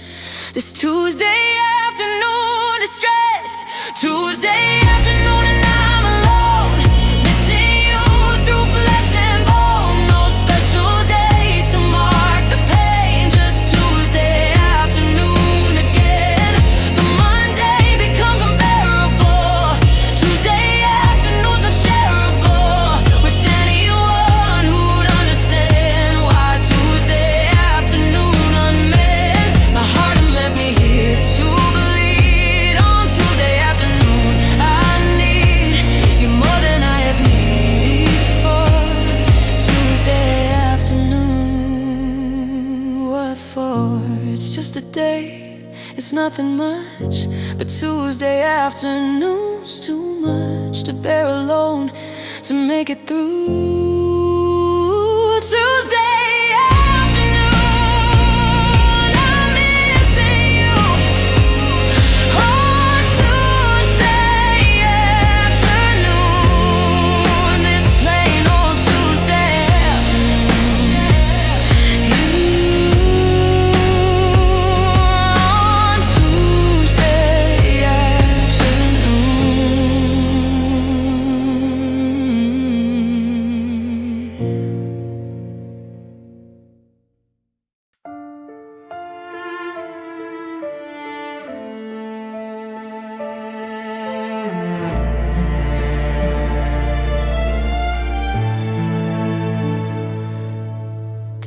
This Tuesday afternoon is stress. Tuesday afternoon and I'm alone, missing you through flesh and bone. No special day to mark the pain, just Tuesday afternoon again. The Monday becomes unbearable. Tuesday afternoons are shareable with anyone who'd understand why Tuesday afternoon unmanned my heart and left me here to bleed. On Tuesday afternoon I need you more than I have needed before. Tuesday afternoon, what for? It's just a day, it's nothing much, but Tuesday afternoon's too much to bear alone to make it through. Tuesday afternoon, I'm missing you. On Tuesday afternoon, this plain old Tuesday afternoon, you on Tuesday.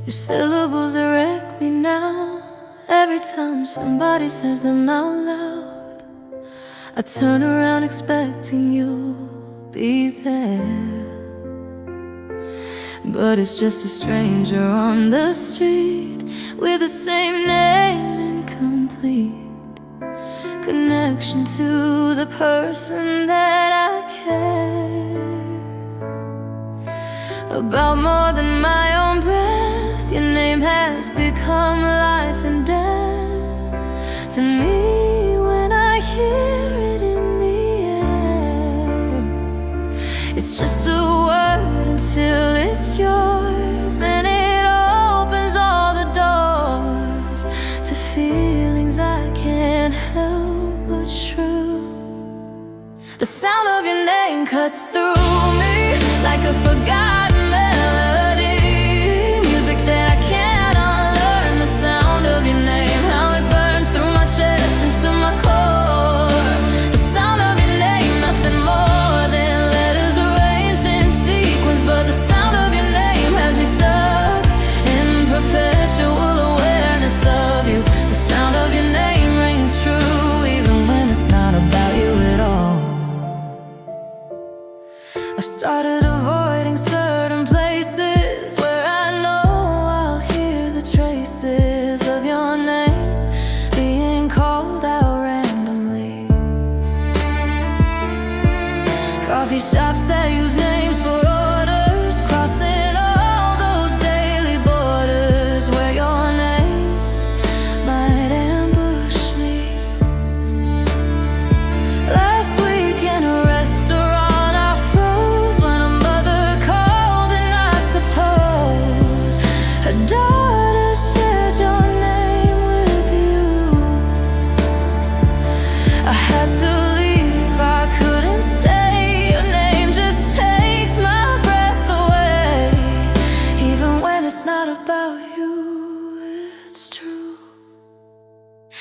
Your syllables that wreck me now. Every time somebody says them out loud, I turn around expecting you'll be there, but it's just a stranger on the street with the same name, incomplete connection to the person that I care about more than my own breath. Your name has become life and death to me when I hear it in the air. It's just a word until it's yours, then it opens all the doors to feelings I can't help but shrew. The sound of your name cuts through me like a forgotten melody, music that I can't unlearn. The sound of your name, how it burns through my chest into my core. The sound of your name, nothing more than letters arranged in sequence, but the sound of your name has me stuck in perpetual awareness of you. The sound of your name rings true even when it's not about you at all. I've started avoiding certain places where I know I'll hear the traces of your name being called out randomly. Coffee shops that use names for orders, crossing all those daily borders where your name might ambush me. Last week in a restaurant I froze when a mother called, and I suppose her daughter shared your name with you. I had to leave, I couldn't stay. Your name just takes my breath away. Even when it's not about you, it's true.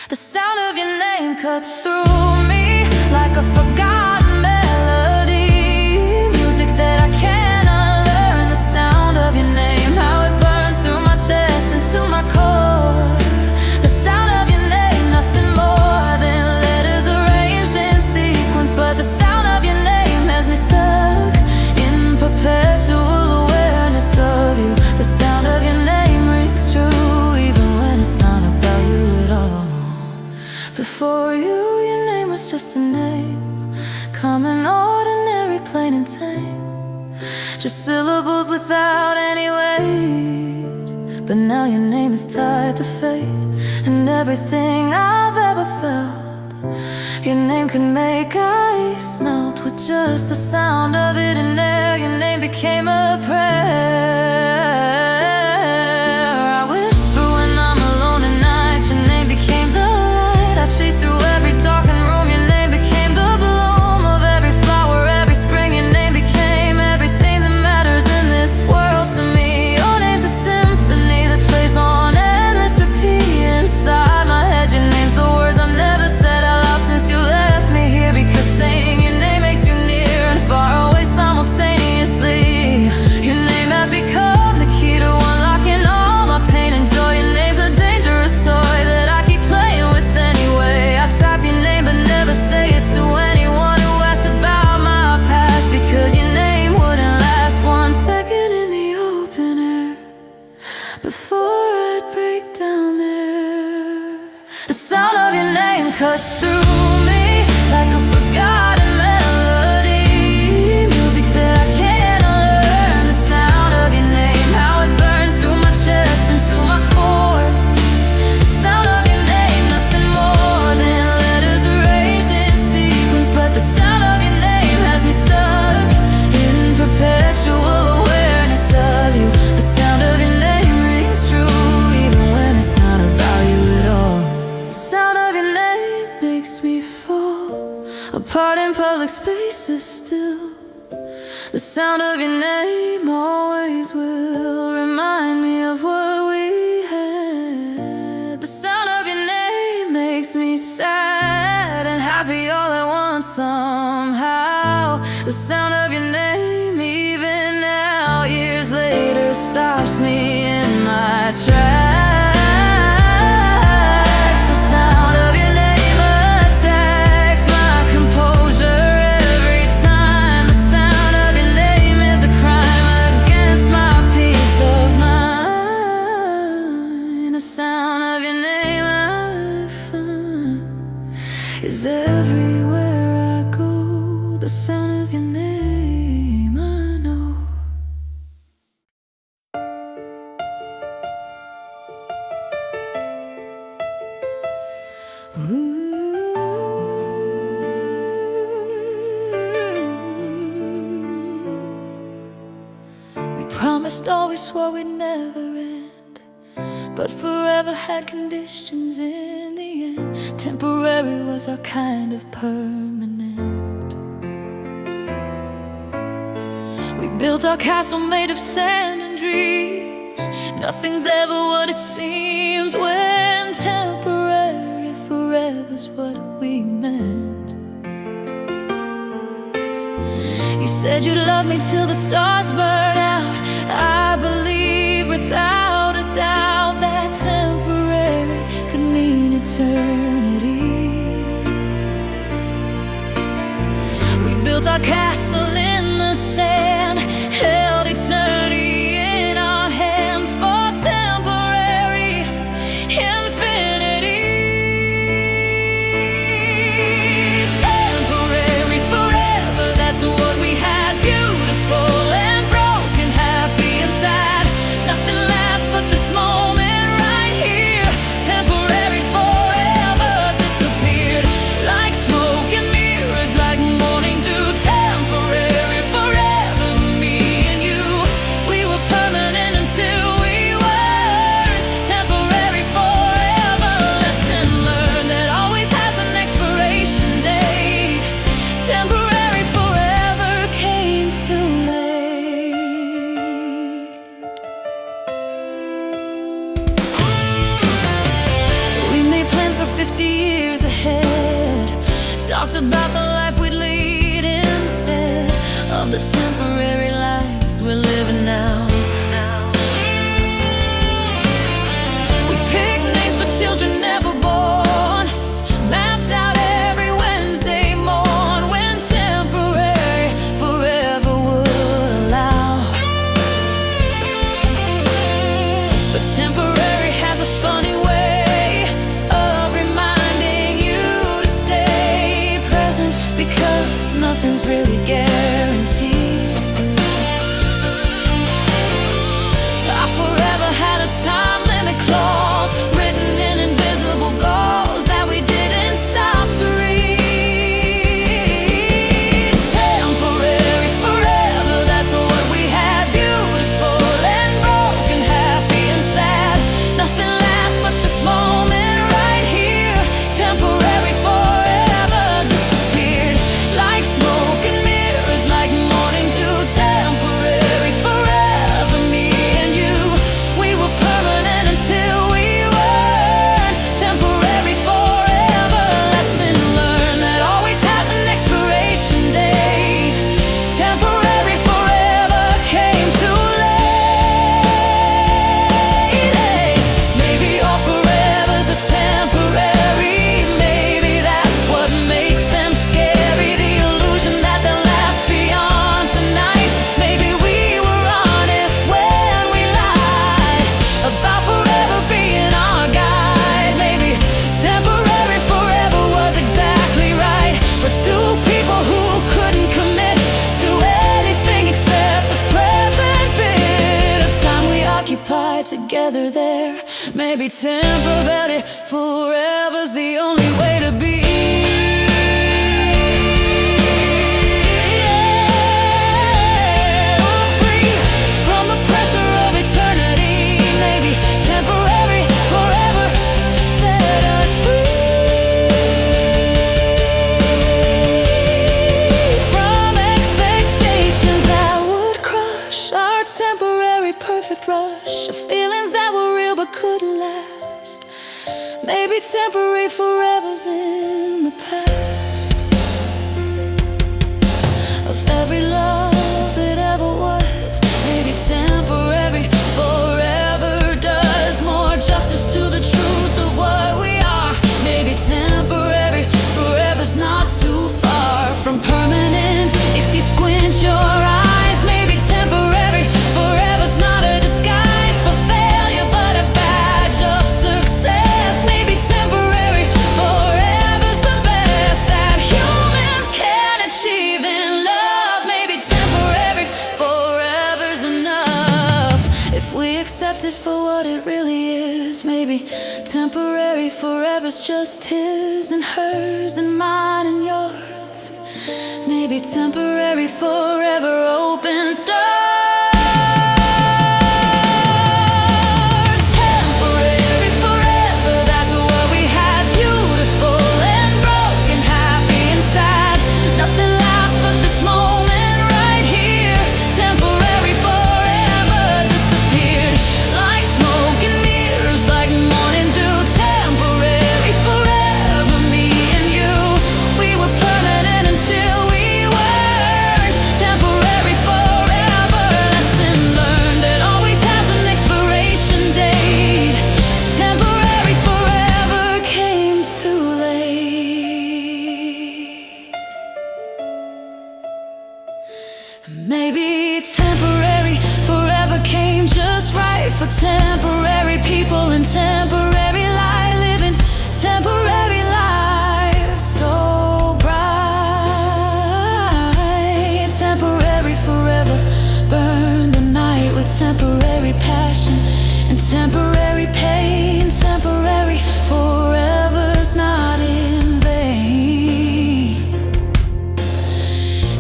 The sound of your name cuts through me like a forgotten melody, music that I can't unlearn. The sound of your name, how it burns through my chest into my core. The sound of your name, nothing more than letters arranged in sequence, but the sound of your name has me stuck in perpetual awareness of you. The sound of your name rings true even when it's not about you at all. Before you, your name was just a name, common, ordinary, plain and tame, just syllables without any weight. But now your name is tied to fate, and everything I've ever felt, your name can make ice melt with just the sound of it in there. Your name became a prayer. I whisper when I'm alone at night. Your name became the light I chase through every darkened room. Your name became the bloom of every flower, every spring. Your name became everything that matters in this world to me. Your name's a symphony that plays on endless repeat inside my head. Your name's the words I've never said out loud since you left me here, because saying your name makes you near and far away simultaneously. Your name has become the key to unlocking all my pain and joy. Your name's a dangerous toy that I keep playing with anyway. I type your name but never say it to anyone who asked about my past, because your name wouldn't last 1 second in the open air before I'd break down there. The sound of your name cuts through me like a forgotten melody, music that I can't unlearn. The sound of your name, how it burns through my chest into my core. The sound of your name, nothing more than letters arranged in sequence, but the sound of your name has me stuck in perpetual awareness of you. The sound of your name rings true even when it's not about you at all. The sound of your name makes me fall apart in public spaces still. The sound of your name always will remind me of what we had. The sound of your name makes me sad and happy all at once somehow. The sound of your name, even now, years later, stops me in my the sound of your name I find is everywhere I go. The sound of your name I know. We promised always, swore we'd never end, but forever had conditions in the end. Temporary was our kind of permanent. We built our castle made of sand and dreams. Nothing's ever what it seems when temporary forever's what we meant. You said you'd love me till the stars burn out. I believe without a doubt that temporary could mean eternity. We built our castle in the sand, held eternity in our hands for temporary infinity. Temporary forever, that's what we had. Beautiful and broken, happy and sad. Nothing lasts but this moment right here. Temporary forever disappeared like smoke and mirrors, like morning dew. Temporary forever, me and you. We were permanent until we weren't. Temporary forever, lesson learned that always has an expiration date. Temporary forever came too late. We made plans for 50 years ahead, talked about the life we'd lead instead of the temporary lives we're living now. We picked names for children never born, mapped out every Wednesday morn when temporary forever would allow. But temporary has a funny way of reminding you to stay present, because nothing's really guaranteed. I forever had a time limit clause written in invisible goals that we didn't stop to read. Temporary forever, that's what we had. Beautiful and broken, happy and sad. Nothing lasts but this moment right here. Temporary forever disappeared like smoke and mirrors, like morning dew. Temporary forever, me and you. We were permanent until we weren't. Temporary forever, lesson learned that always has an expiration date. Temporary forever came too late. Maybe all forevers are temporary. Maybe that's what makes them scary. The illusion that they'll last beyond tonight. Maybe we were honest when we lied about forever being our guide. Maybe temporary forever was exactly right for two people who couldn't commit to anything except the present bit of time we occupied together there. Maybe temporary forever's the only way to be. Free from the pressure of eternity. Maybe temporary forever set us free from expectations that would crush our temporary perfect rush of feelings that were real but couldn't last. Maybe temporary forever's in the past of every love that ever was. Maybe temporary forever does more justice to the truth of what we are. Maybe temporary forever's not too far from permanent if you squint your eyes. Maybe temporary forever's not a disguise for failure, but a badge of years. Maybe temporary forever's just his and hers and mine and yours. Maybe temporary forever opens doors. Temporary forever, that's what we had. Beautiful and broken, happy and sad. Nothing lasts but this moment right here. Temporary forever disappeared like smoke and mirrors, like morning dew. Temporary forever, me and you. We were permanent until we weren't. Temporary forever, lesson learned that always has an expiration date. Temporary forever came too late. Maybe temporary forever came just right for temporary people and temporary life, living temporary lives so bright. Temporary forever burn the night with temporary passion and temporary pain. Temporary forever's not in vain.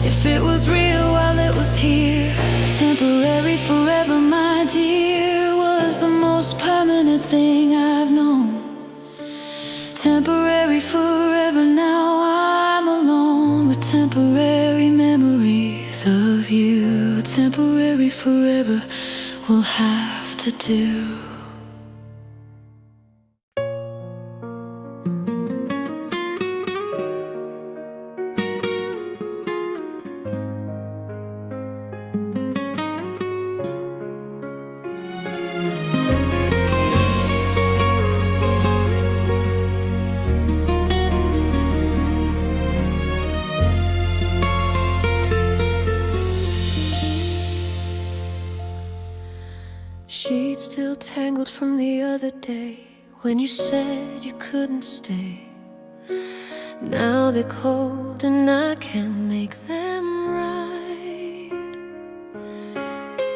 If it was real while it was here, temporary forever, my dear, was the most permanent thing I've known. Temporary forever, now I'm alone with temporary memories of you. Temporary forever will have to do. Sheets still tangled from the other day when you said you couldn't stay. Now they're cold and I can't make them right.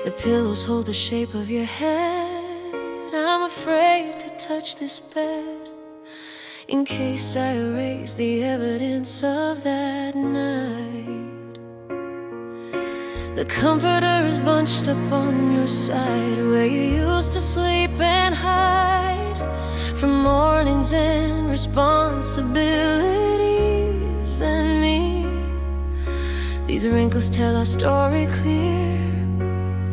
The pillows hold the shape of your head. I'm afraid to touch this bed in case I erase the evidence of that night. The comforter is bunched up on your side where you used to sleep and hide from mornings and responsibilities and me. These wrinkles tell our story clear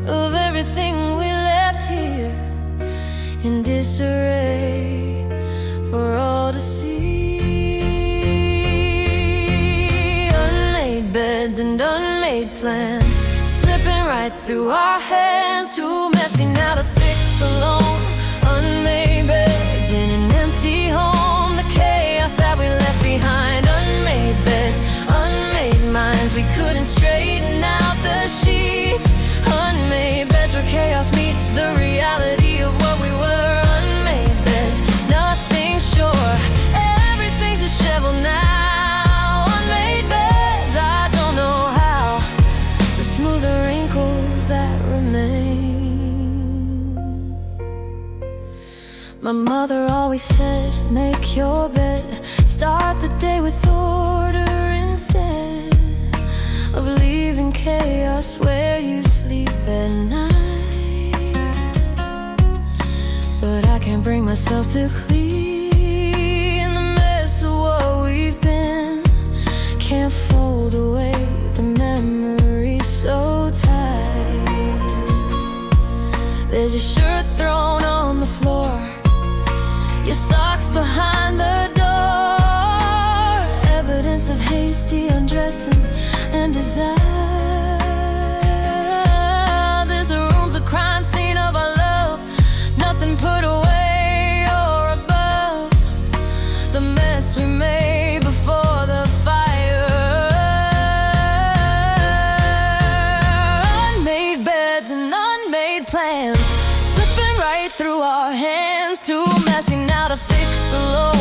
of everything we left here in disarray for all to see. Unmade beds and unmade plans slipping right through our hands, too messy now to fix alone. Unmade beds in an empty home, the chaos that we left behind. Unmade beds, unmade minds, we couldn't straighten out the sheets. Unmade beds where chaos meets the reality of what we were. Unmade beds, nothing's sure, everything's disheveled now. Unmade beds, I don't know how to smooth the wrinkles that remain. My mother always said, make your bed, start the day with order instead of leaving chaos where you sleep at night. But I can't bring myself to clean the mess of what we've been. Can't fold away the memories so tight. There's your shirt thrown on the floor, your socks behind the door, evidence of hasty undressing and desire. This room's a crime scene of our love, nothing put away or above the mess we made before the fire. Unmade beds and unmade plans slipping right through our hands, too messy now to fix alone.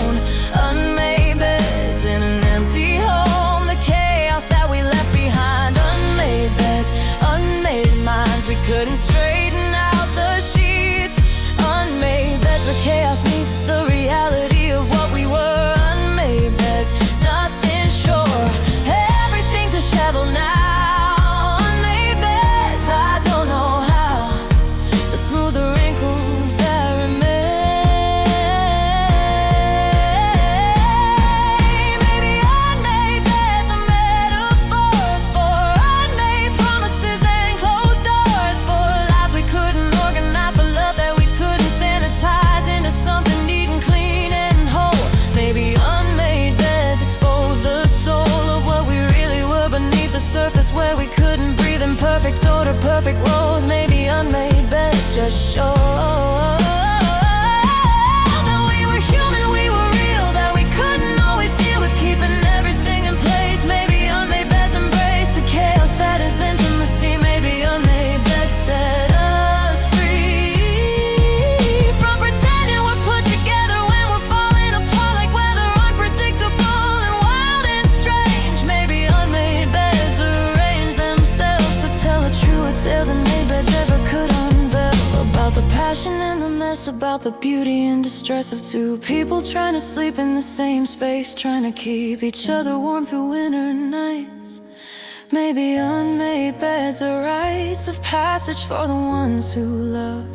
perfect roles, maybe unmade beds just show that we were human, we were real, that we couldn't always deal with keeping everything in place. Maybe unmade beds embrace the chaos that is intimacy. Maybe unmade beds set us free from pretending we're put together when we're falling apart like weather, unpredictable and wild and strange. Maybe unmade beds arrange themselves to tell a truer tale than made beds ever could unveil, about the passion and the mess, about the beauty and distress of two people trying to sleep in the same space, trying to keep each other warm through winter nights. Maybe unmade beds are rites of passage for the ones who love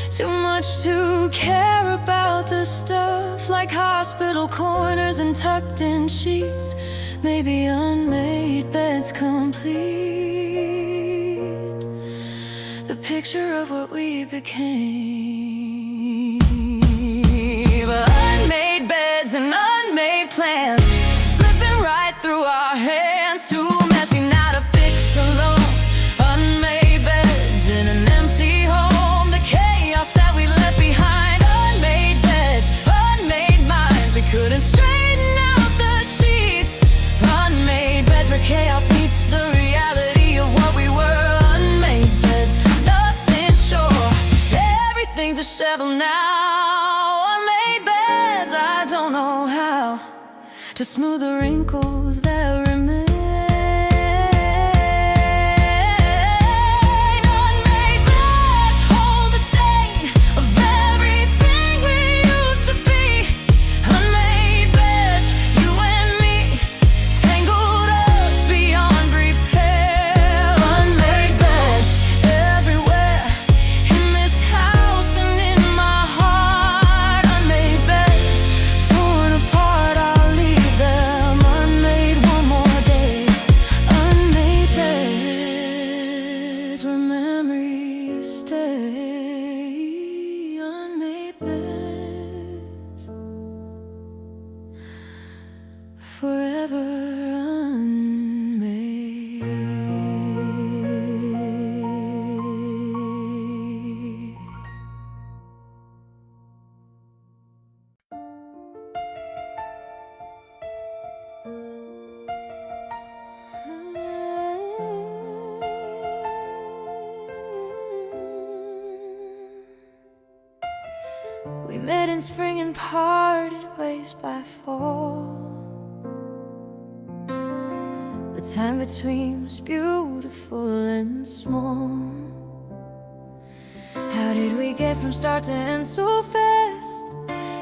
too much to care about the stuff, like hospital corners and tucked in sheets. Maybe unmade beds complete the picture of what we became. But unmade beds and unmade plans slipping right through our hands, too messy now to fix alone. Unmade beds in an empty home, the chaos that we left behind. Unmade beds, unmade minds, we couldn't straighten out the sheets. Unmade beds where chaos meets the reality of what we were. Unmade beds, nothing sure, everything's a shovel now. Unmade beds, I don't know how to smooth the wrinkles that remain. Unmade beds hold the stain of everything we used to be. Unmade beds, you and me, tangled up beyond repair. Unmade beds everywhere in this house and in my heart. Unmade beds torn apart, I'll leave them unmade one more day. Unmade beds where memories stay. Unmade beds forever unmade. We met in spring and parted ways by fall. The time between was beautiful and small. How did we get from start to end so fast?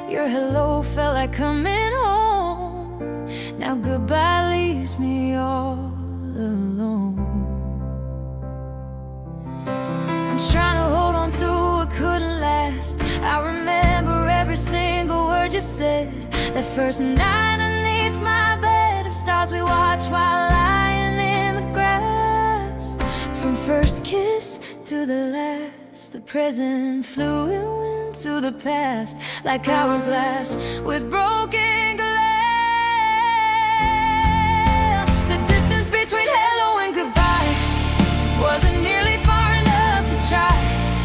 Your hello felt like coming home. Now goodbye leaves me all alone. I'm trying to hold on to what couldn't last. I remember every single word you said. That first night underneath my bed of stars we watched while lying in the grass. From first kiss to the last, the present flew into the past like hourglass with broken glass. The distance between hello and goodbye wasn't nearly far enough to try.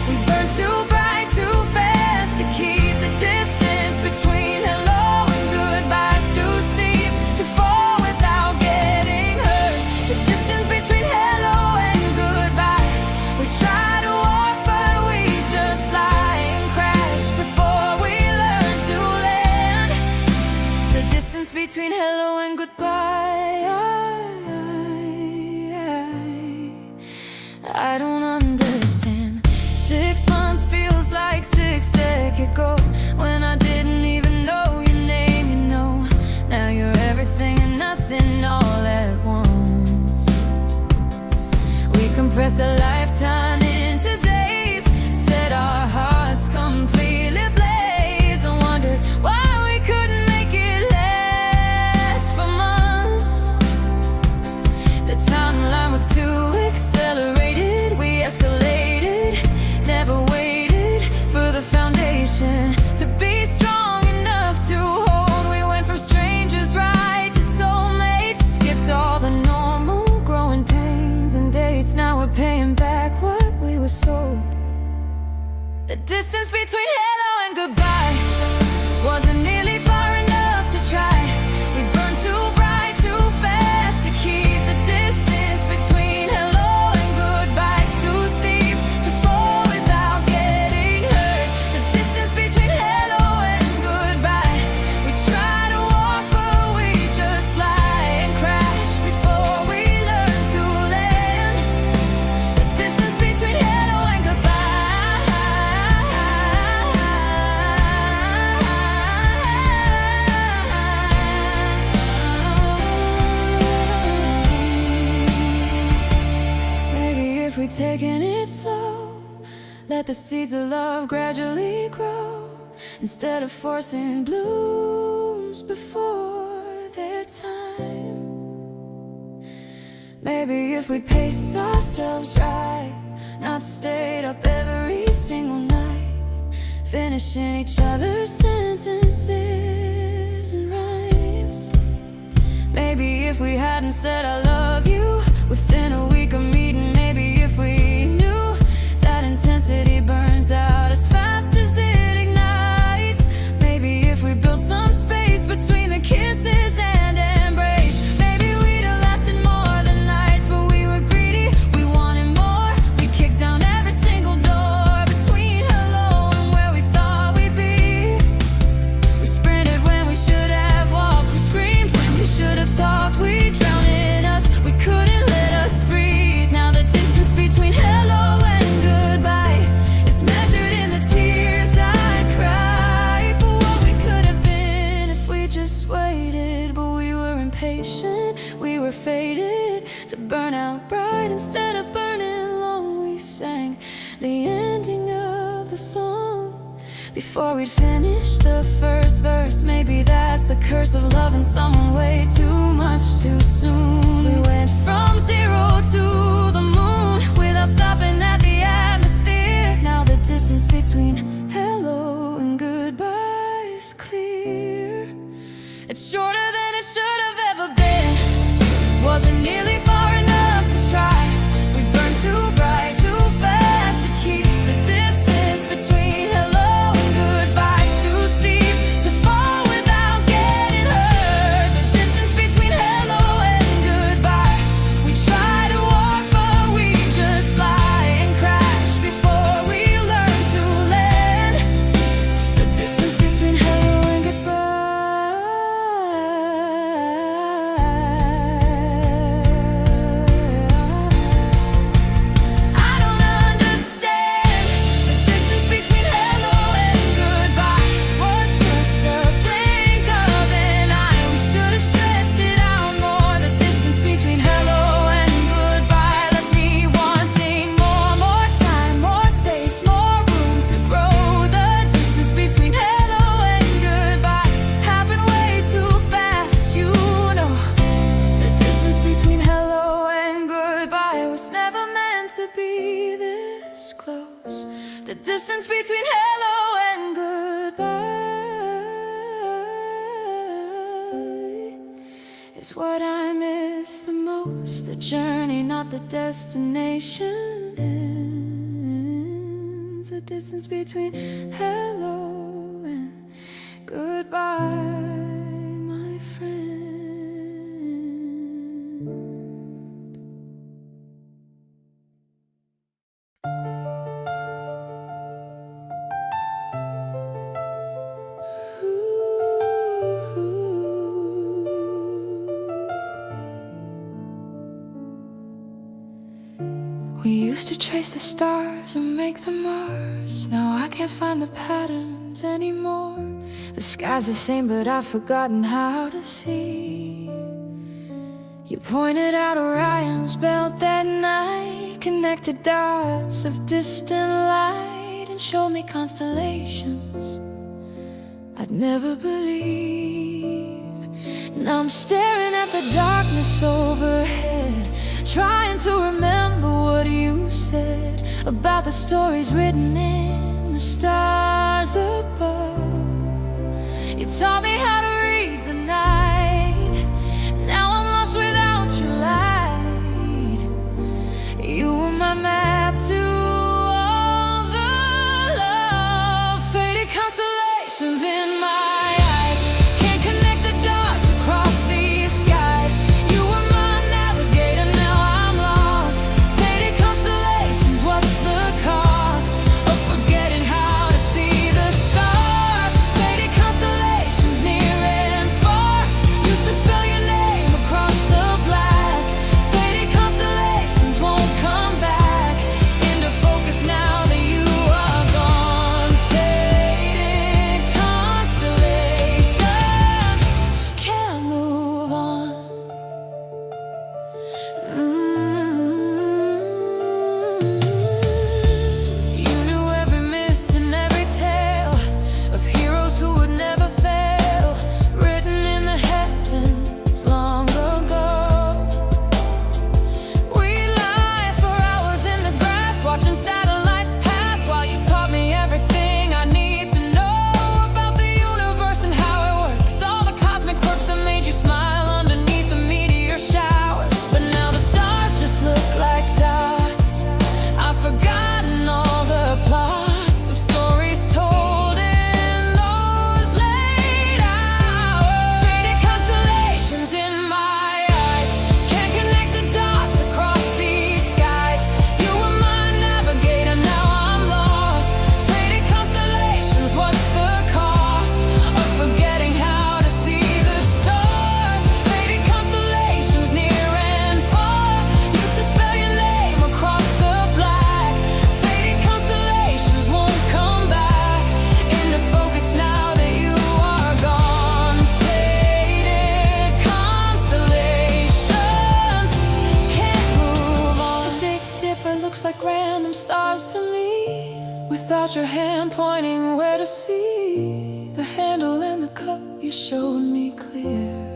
We burned too bright, too fast to keep the distance between hello and goodbye's too steep to fall without getting hurt. The distance between hello and goodbye, we try to walk but we just fly and crash before we learn to land. The distance between hello and goodbye, I don't understand. 6 months feels like 6 decades ago, when I didn't even know your name, you know. Now you're everything and nothing all at once. We compressed a lifetime into days, set our hearts completely ablaze, and wondered why we couldn't make it last for months. The timeline was too accelerated, we escalated, never waited for the foundation to be strong enough to hold. We went from strangers right to soulmates, skipped all the normal growing pains and dates. Now we're paying back The distance between hello and goodbye wasn't nearly far enough to try. We burned too bright, too fast to keep the distance between hello and goodbye. It's too steep to fall without getting hurt. The distance between hello and goodbye. We try to walk, but we just fly and crash before we learn to land. The distance between hello and goodbye. If we'd taken it slow, let the seeds of love gradually grow, instead of forcing blooms before their time. Maybe if we'd pace ourselves right, not stayed up every single night, finishing each other's sentences and rhymes. Maybe if we hadn't said I love you within a week of meeting, maybe if we knew that intensity burns out as fast as it ignites, maybe if we built some space between the kisses and embrace, maybe we'd have lasted more than nights, but we were greedy, we wanted more. We kicked down every single door between hello and where we thought we'd be. We sprinted when we should have walked, we screamed when we should have talked, we drowned in us, we couldn't let us breathe. Now the distance between hello and goodbye is measured in the tears I cry for what we could have been if we just waited. But we were impatient, we were fated to burn out bright instead of burning long. We sang the ending of the song before we'd finish the first verse. Maybe that's the curse of loving someone way too much too soon. We went from zero to the moon without stopping at the atmosphere. Now the distance between hello and goodbye is clear. It's shorter than it should have ever been. Wasn't nearly far enough to try. We burned too bright, too fast to keep the distance between hello and goodbye. It's too steep to fall without getting hurt. The distance between hello and goodbye. We try to walk, but we just fly and crash before we learn to land. The distance between hello and goodbye. I don't understand. The distance between hello and goodbye was just a blink of an eye. We should have stretched it out more. The distance between hello and goodbye left me wanting more time, more space, more room to grow. The distance between hello and goodbye happened way too fast, you know. The distance between hello and goodbye was never meant to be this close. The distance between hello and goodbye is what I miss the most. The journey, not the destination, ends. The distance between hello and goodbye, my friend. We used to trace the stars and make them ours. Now I can't find the patterns anymore. The sky's the same, but I've forgotten how to see. You pointed out Orion's belt that night, connected dots of distant light, and showed me constellations I'd never believe. Now I'm staring at the darkness overhead, trying to remember what you said about the stories written in the stars above. You taught me how to read the night. Now I'm lost without your light. You were my map to all the in my eyes. Can't connect the dots across these skies. You were my navigator, now I'm lost. Faded constellations, what's the cost of forgetting how to see the stars? Faded constellations, near and far. Used to spell your name across the black. Faded constellations won't come back into focus now that you are gone. Faded constellations, can't move on. You knew every myth and every tale of heroes who would never fail, written in the heavens long ago. We lie for hours in the grass, watching satellites pass, while you taught me everything I need to know about the universe and how it works. All the cosmic quirks that made you smile underneath the meteor showers. But now the stars just look like dots. I've forgotten all the plots of stories told in those late hours. Faded constellations in my eyes. Can't connect the dots across these skies. You were my navigator, now I'm lost. Faded constellations, what's the cost of forgetting how to see the stars? Faded constellations, near and far. Used to spell your name across the black. Faded constellations won't come back into focus now that you are gone. Faded constellations, can't move on. The Big Dipper looks like random stars to me, without your hand pointing where to see the handle and the cup you showed me clear.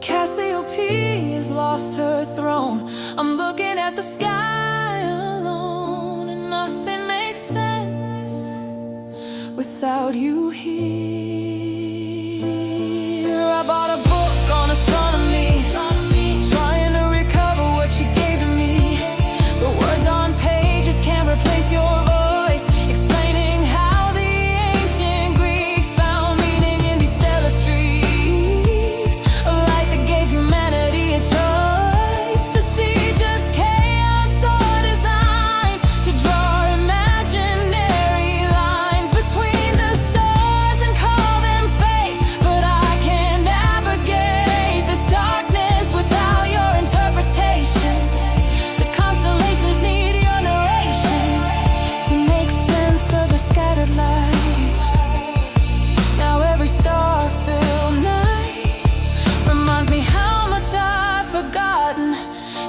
Cassiope has lost her throne. I'm looking at the sky alone, and nothing makes sense without you here. I bought a book on astronomy, trying to recover what you gave to me. The words on pages can't replace your voice, explaining how the ancient Greeks found meaning in these stellar streaks of light that gave humanity a choice to see just chaos or design, to draw imaginary lines between the stars and call them fate. But I can't navigate this darkness without your interpretation. The constellations need your narration to make sense of the scattered light. Now every star-filled night reminds me how much I've forgotten,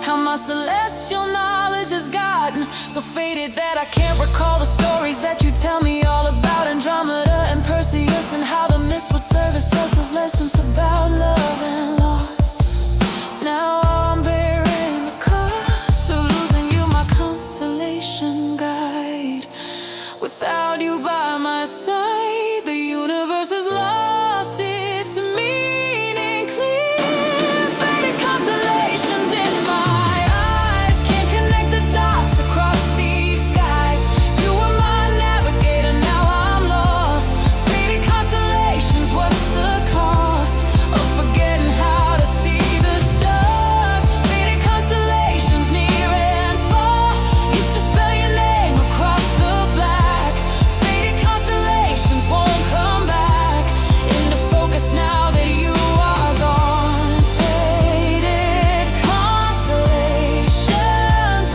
how my celestial knowledge has gotten so faded that I can't recall the stories that you tell me all about Andromeda and Perseus, and how the mist would serve as us lessons about love and loss. Now I'm bearing the cost of losing you, my constellation guide. Without you by my side, the universe has lost its meaning clear. Faded constellations in my eyes. Can't connect the dots across these skies. You were my navigator, now I'm lost. Faded constellations, what's the cost of forgetting how to see the stars? Faded constellations, near and far. Used to spell your name across the black. Faded constellations won't come back into focus now that you are gone. Faded constellations,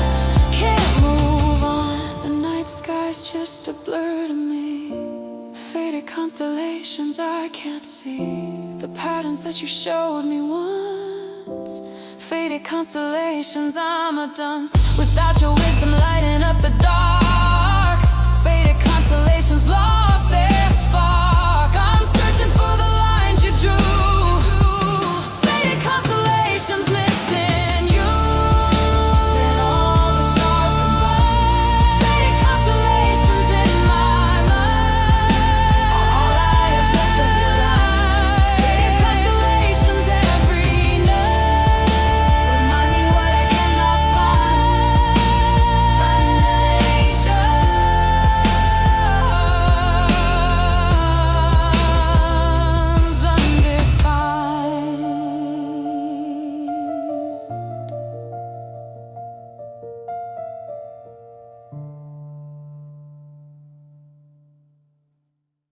can't move on. The night sky's just a blur to me. Faded constellations, I can't see the patterns that you showed me once. Faded constellations, I'm a dunce without your wisdom lighting up the dark. Faded constellations, lost